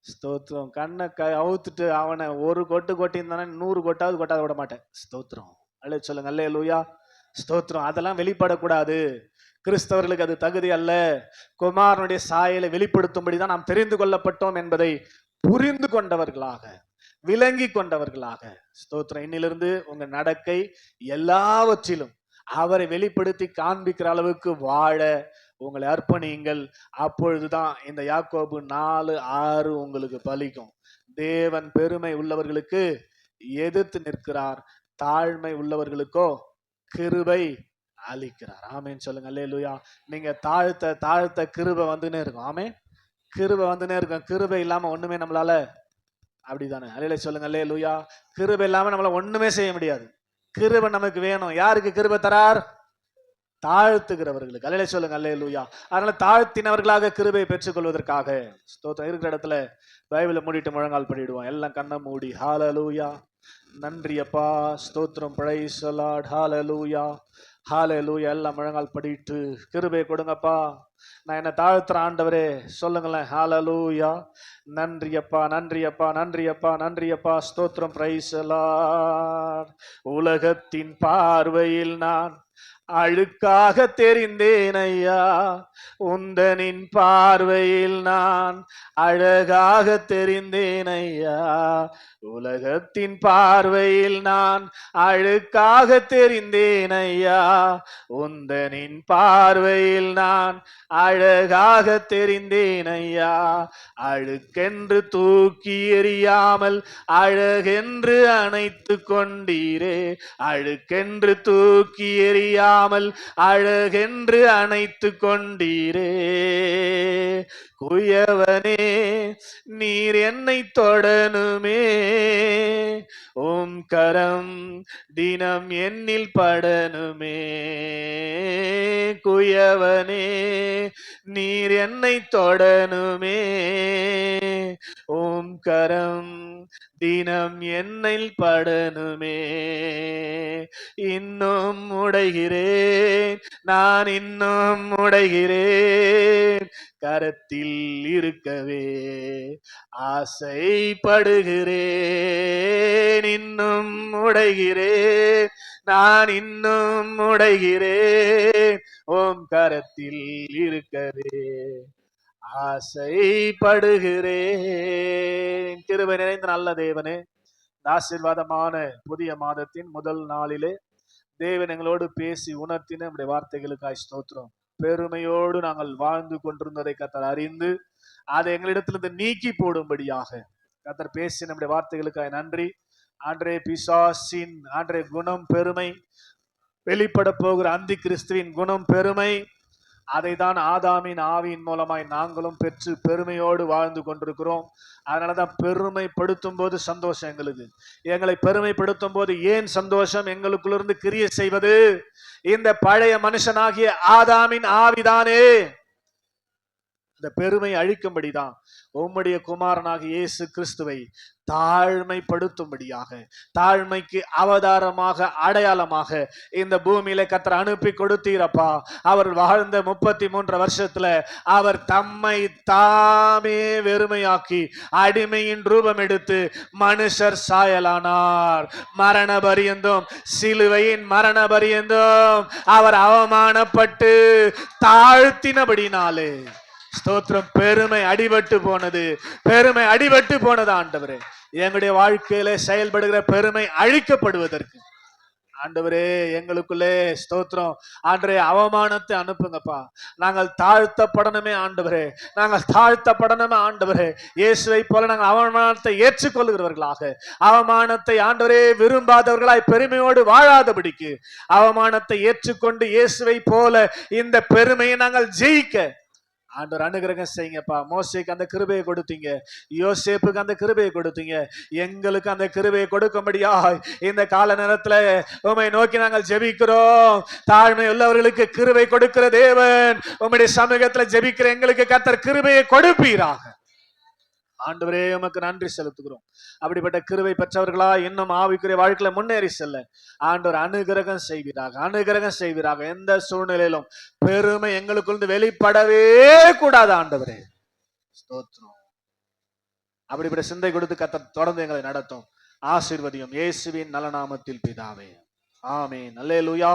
ஸ்தோத்திரம். கண்ணை அவுத்துட்டு அவனை ஒரு கொட்டு கொட்டியிருந்தானே 100 கொட்டாவது கொட்டாத விட மாட்டேன். ஸ்தோத்திரம். அல்ல சொல்லுங்க அல்லேலூயா. ஸ்தோத்திரம். அதெல்லாம் வெளிப்படக்கூடாது. கிறிஸ்தவர்களுக்கு அது தகுதி அல்ல. குமாரனுடைய சாயலை வெளிப்படுத்தும்படிதான் நாம் தெரிந்து கொள்ளப்பட்டோம் என்பதை புரிந்து கொண்டவர்களாக, விளங்கி கொண்டவர்களாக. ஸ்தோத்திரம். இன்னிலிருந்து உங்க நடக்கை எல்லாவற்றிலும் அவரை வெளிப்படுத்தி காண்பிக்கிற அளவுக்கு வாழ உங்களை அர்ப்பணியுங்கள். அப்பொழுதுதான் இந்த யாக்கோபு 4:6 உங்களுக்கு பலிக்கும். தேவன் பெருமை உள்ளவர்களுக்கு எதிர்த்து நிற்கிறார், தாழ்மை உள்ளவர்களுக்கோ கிருபை அளிக்கிறார். ஆமென் சொல்லுங்க அல்லேலூயா. நீங்க தாழ்த்த தாழ்த்த கிருபை வந்துனே இருக்கும். ஆமென். கிருபை வந்துனே இருக்கும். கிருபை இல்லாம ஒண்ணுமே நம்மளால, அப்படிதானே? அல்லேலூயா சொல்லுங்க அல்லேலூயா. கிருபை இல்லாம நம்மளால ஒண்ணுமே செய்ய முடியாது. கிருபை நமக்கு வேணும். யாருக்கு கிருபை தரார்? தாழ்த்துகிறவர்களுக்கு. அல்லேலூயா சொல்லுங்க அல்லேலூயா. அதனால தாழ்த்தினவர்களாக கிருபையை பெற்றுக் கொள்வதற்காக ஸ்தோத்திரம். இருக்கிற இடத்துல பைபிளை மூடிட்டு முழங்கால் பண்ணிடுவோம். எல்லாம் கண்ணை மூடி. ஹல்லேலூயா. நன்றி அப்பா. ஸ்தோத்திரம். Praise the Lord. Hallelujah. Hallelujah. எல்லாம் முழங்கால் படிட்டு கிருபை கொடுங்கப்பா. நான் என்ன தாழ்த்துற ஆண்டவரே சொல்லுங்களேன். ஹல்லேலூயா. நன்றி அப்பா, நன்றி அப்பா, நன்றி அப்பா, நன்றி அப்பா. ஸ்தோத்திரம். Praise the Lord. உலகத்தின் பார்வையில் நான் அழுக்காக தெரிந்தேன் ஐயா, உந்தனின் பார்வையில் நான் அழகாக தெரிந்தேன் ஐயா. உலகத்தின் பார்வையில் நான் அழுக்காக தெரிந்தேன் ஐயா, உந்தனின் பார்வையில் நான் அழகாக தெரிந்தேன் ஐயா. அழுக்கென்று தூக்கி எறியாமல் அழகென்று அணைத்து கொண்டீரே, அழுக்கென்று தூக்கி எறியாமல் அழகென்று அணைத்து கொண்டீரே. குயவனே நீர் என்னை தொடனுமே, உம் கரம் தினம் என்னில் படனுமே. குயவனே நீர் என்னை தொடனுமே, உம் கரம் தினம் என்னில் படனுமே. இன்னும் உடைகிறேன் நான், இன்னும் உடைகிறேன், கரத்தில் இருக்கவே ஆசைப்படுகிறேன். இன்னும் உடைகிறேன் நான், இன்னும் உடைகிறேன், உம் கரத்தில் இருக்கவே ஆசைப்படுகிறேன். கிருபை நிறைந்த நல்ல தேவனே, ஆசீர்வாதமான புதிய மாதத்தின் முதல் நாளிலே தேவன் எங்களோடு பேசி உணர்த்தின நம்முடைய வார்த்தைகளுக்காய் ஸ்தோத்திரம். பெருமையோடு நாங்கள் வாழ்ந்து கொண்டிருந்ததை கர்த்தர் அறிந்து அதை எங்களிடத்திலிருந்து நீக்கி போடும்படியாக கர்த்தர் பேசி நம்முடைய வார்த்தைகளுக்காய் நன்றி. ஆண்டரே, பிசாசின் ஆண்டரே குணம் பெருமை, வெளிப்பட போகிற அந்தி கிறிஸ்துவின் குணம் பெருமை, அதை தான் ஆதாமின் ஆவியின் மூலமாய் நாங்களும் பெற்று பெருமையோடு வாழ்ந்து கொண்டிருக்கிறோம். அதனாலதான் பெருமைப்படுத்தும் போது சந்தோஷம் எங்களுக்கு. எங்களை பெருமைப்படுத்தும் போது ஏன் சந்தோஷம்? எங்களுக்குள்ளிருந்து கிரியை செய்வது இந்த பழைய மனுஷனாகிய ஆதாமின் ஆவிதானே. இந்த பெருமை அழிக்கும்படிதான் உம்முடைய குமாரனாகிய இயேசு கிறிஸ்துவை தாழ்மைப்படுத்தும்படியாக, தாழ்மைக்கு அவதாரமாக அடையாளமாக இந்த பூமியில கர்த்தர் அனுப்பி கொடுத்தீரப்பா. அவர் வாழ்ந்த 33 வருஷத்துல அவர் தம்மை தாமே வெறுமையாக்கி அடிமையின் ரூபம் எடுத்து மனுஷர் சாயலானார். மரண பரியந்தம், சிலுவையின் மரண பரியந்தம் அவர் அவமானப்பட்டு தாழ்த்தினபடினாலே ஸ்தோத்திரம். பெருமை அடிபட்டு போனது, பெருமை அடிபட்டு போனது ஆண்டவரே. எங்களுடைய வாழ்க்கையில செயல்படுகிற பெருமை அழிக்கப்படுவதற்கு ஆண்டவரே எங்களுக்குள்ளே ஸ்தோத்திரம் ஆண்டவரே அவமானத்தை அனுப்புங்கப்பா. நாங்கள் தாழ்த்தப்படணுமே ஆண்டவரே, நாங்கள் தாழ்த்தப்படணுமே ஆண்டவரே. இயேசுவை போல நாங்கள் அவமானத்தை ஏற்றுக்கொள்கிறவர்களாக, அவமானத்தை ஆண்டவரே விரும்பாதவர்களாய் பெருமையோடு வாழாதபடிக்கு அவமானத்தை ஏற்றுக்கொண்டு இயேசுவை போல இந்த பெருமையை நாங்கள் ஜெயிக்க ஆண்டவர் அனுகிரகம் செய்யுங்கப்பா. மோசேக்கு அந்த கிருபையை கொடுத்தீங்க, யோசேப்புக்கு அந்த கிருபையை கொடுத்தீங்க, எங்களுக்கு அந்த கிருபையை கொடுக்கும்படியா இந்த கால நேரத்துல உம்மை நோக்கி நாங்கள் ஜெபிக்கிறோம். தாழ்மை உள்ளவர்களுக்கு கிருபை கொடுக்கிற தேவன், உம்முடைய சமூகத்துல ஜெபிக்கிற எங்களுக்கு கர்த்தர் கிருபையை கொடுப்பீராக. ஆண்டவரே உமக்கு நன்றி செலுத்துகிறோம். அப்படிப்பட்ட கிருபை பெற்றவர்களா இன்னும் ஆவிக்குரிய வாழ்க்கையில முன்னேறி செல்ல ஆண்டவர் அனுகிரகம் செய்வீராக, அனுகிரகம் செய்வீராக. எந்த சூழ்நிலையிலும் பெருமை எங்களுக்குள்ள வெளிப்படவே கூடாது ஆண்டவரே. ஸ்தோத்திரம். அப்படிப்பட்ட சிந்தை கொடுத்து கர்த்தர் தொடர்ந்து எங்களை நடத்தும். ஆசீர்வதியும். இயேசுவின் நல்ல நாமத்தில் பிதாவே, ஆமென். அல்லேலூயா.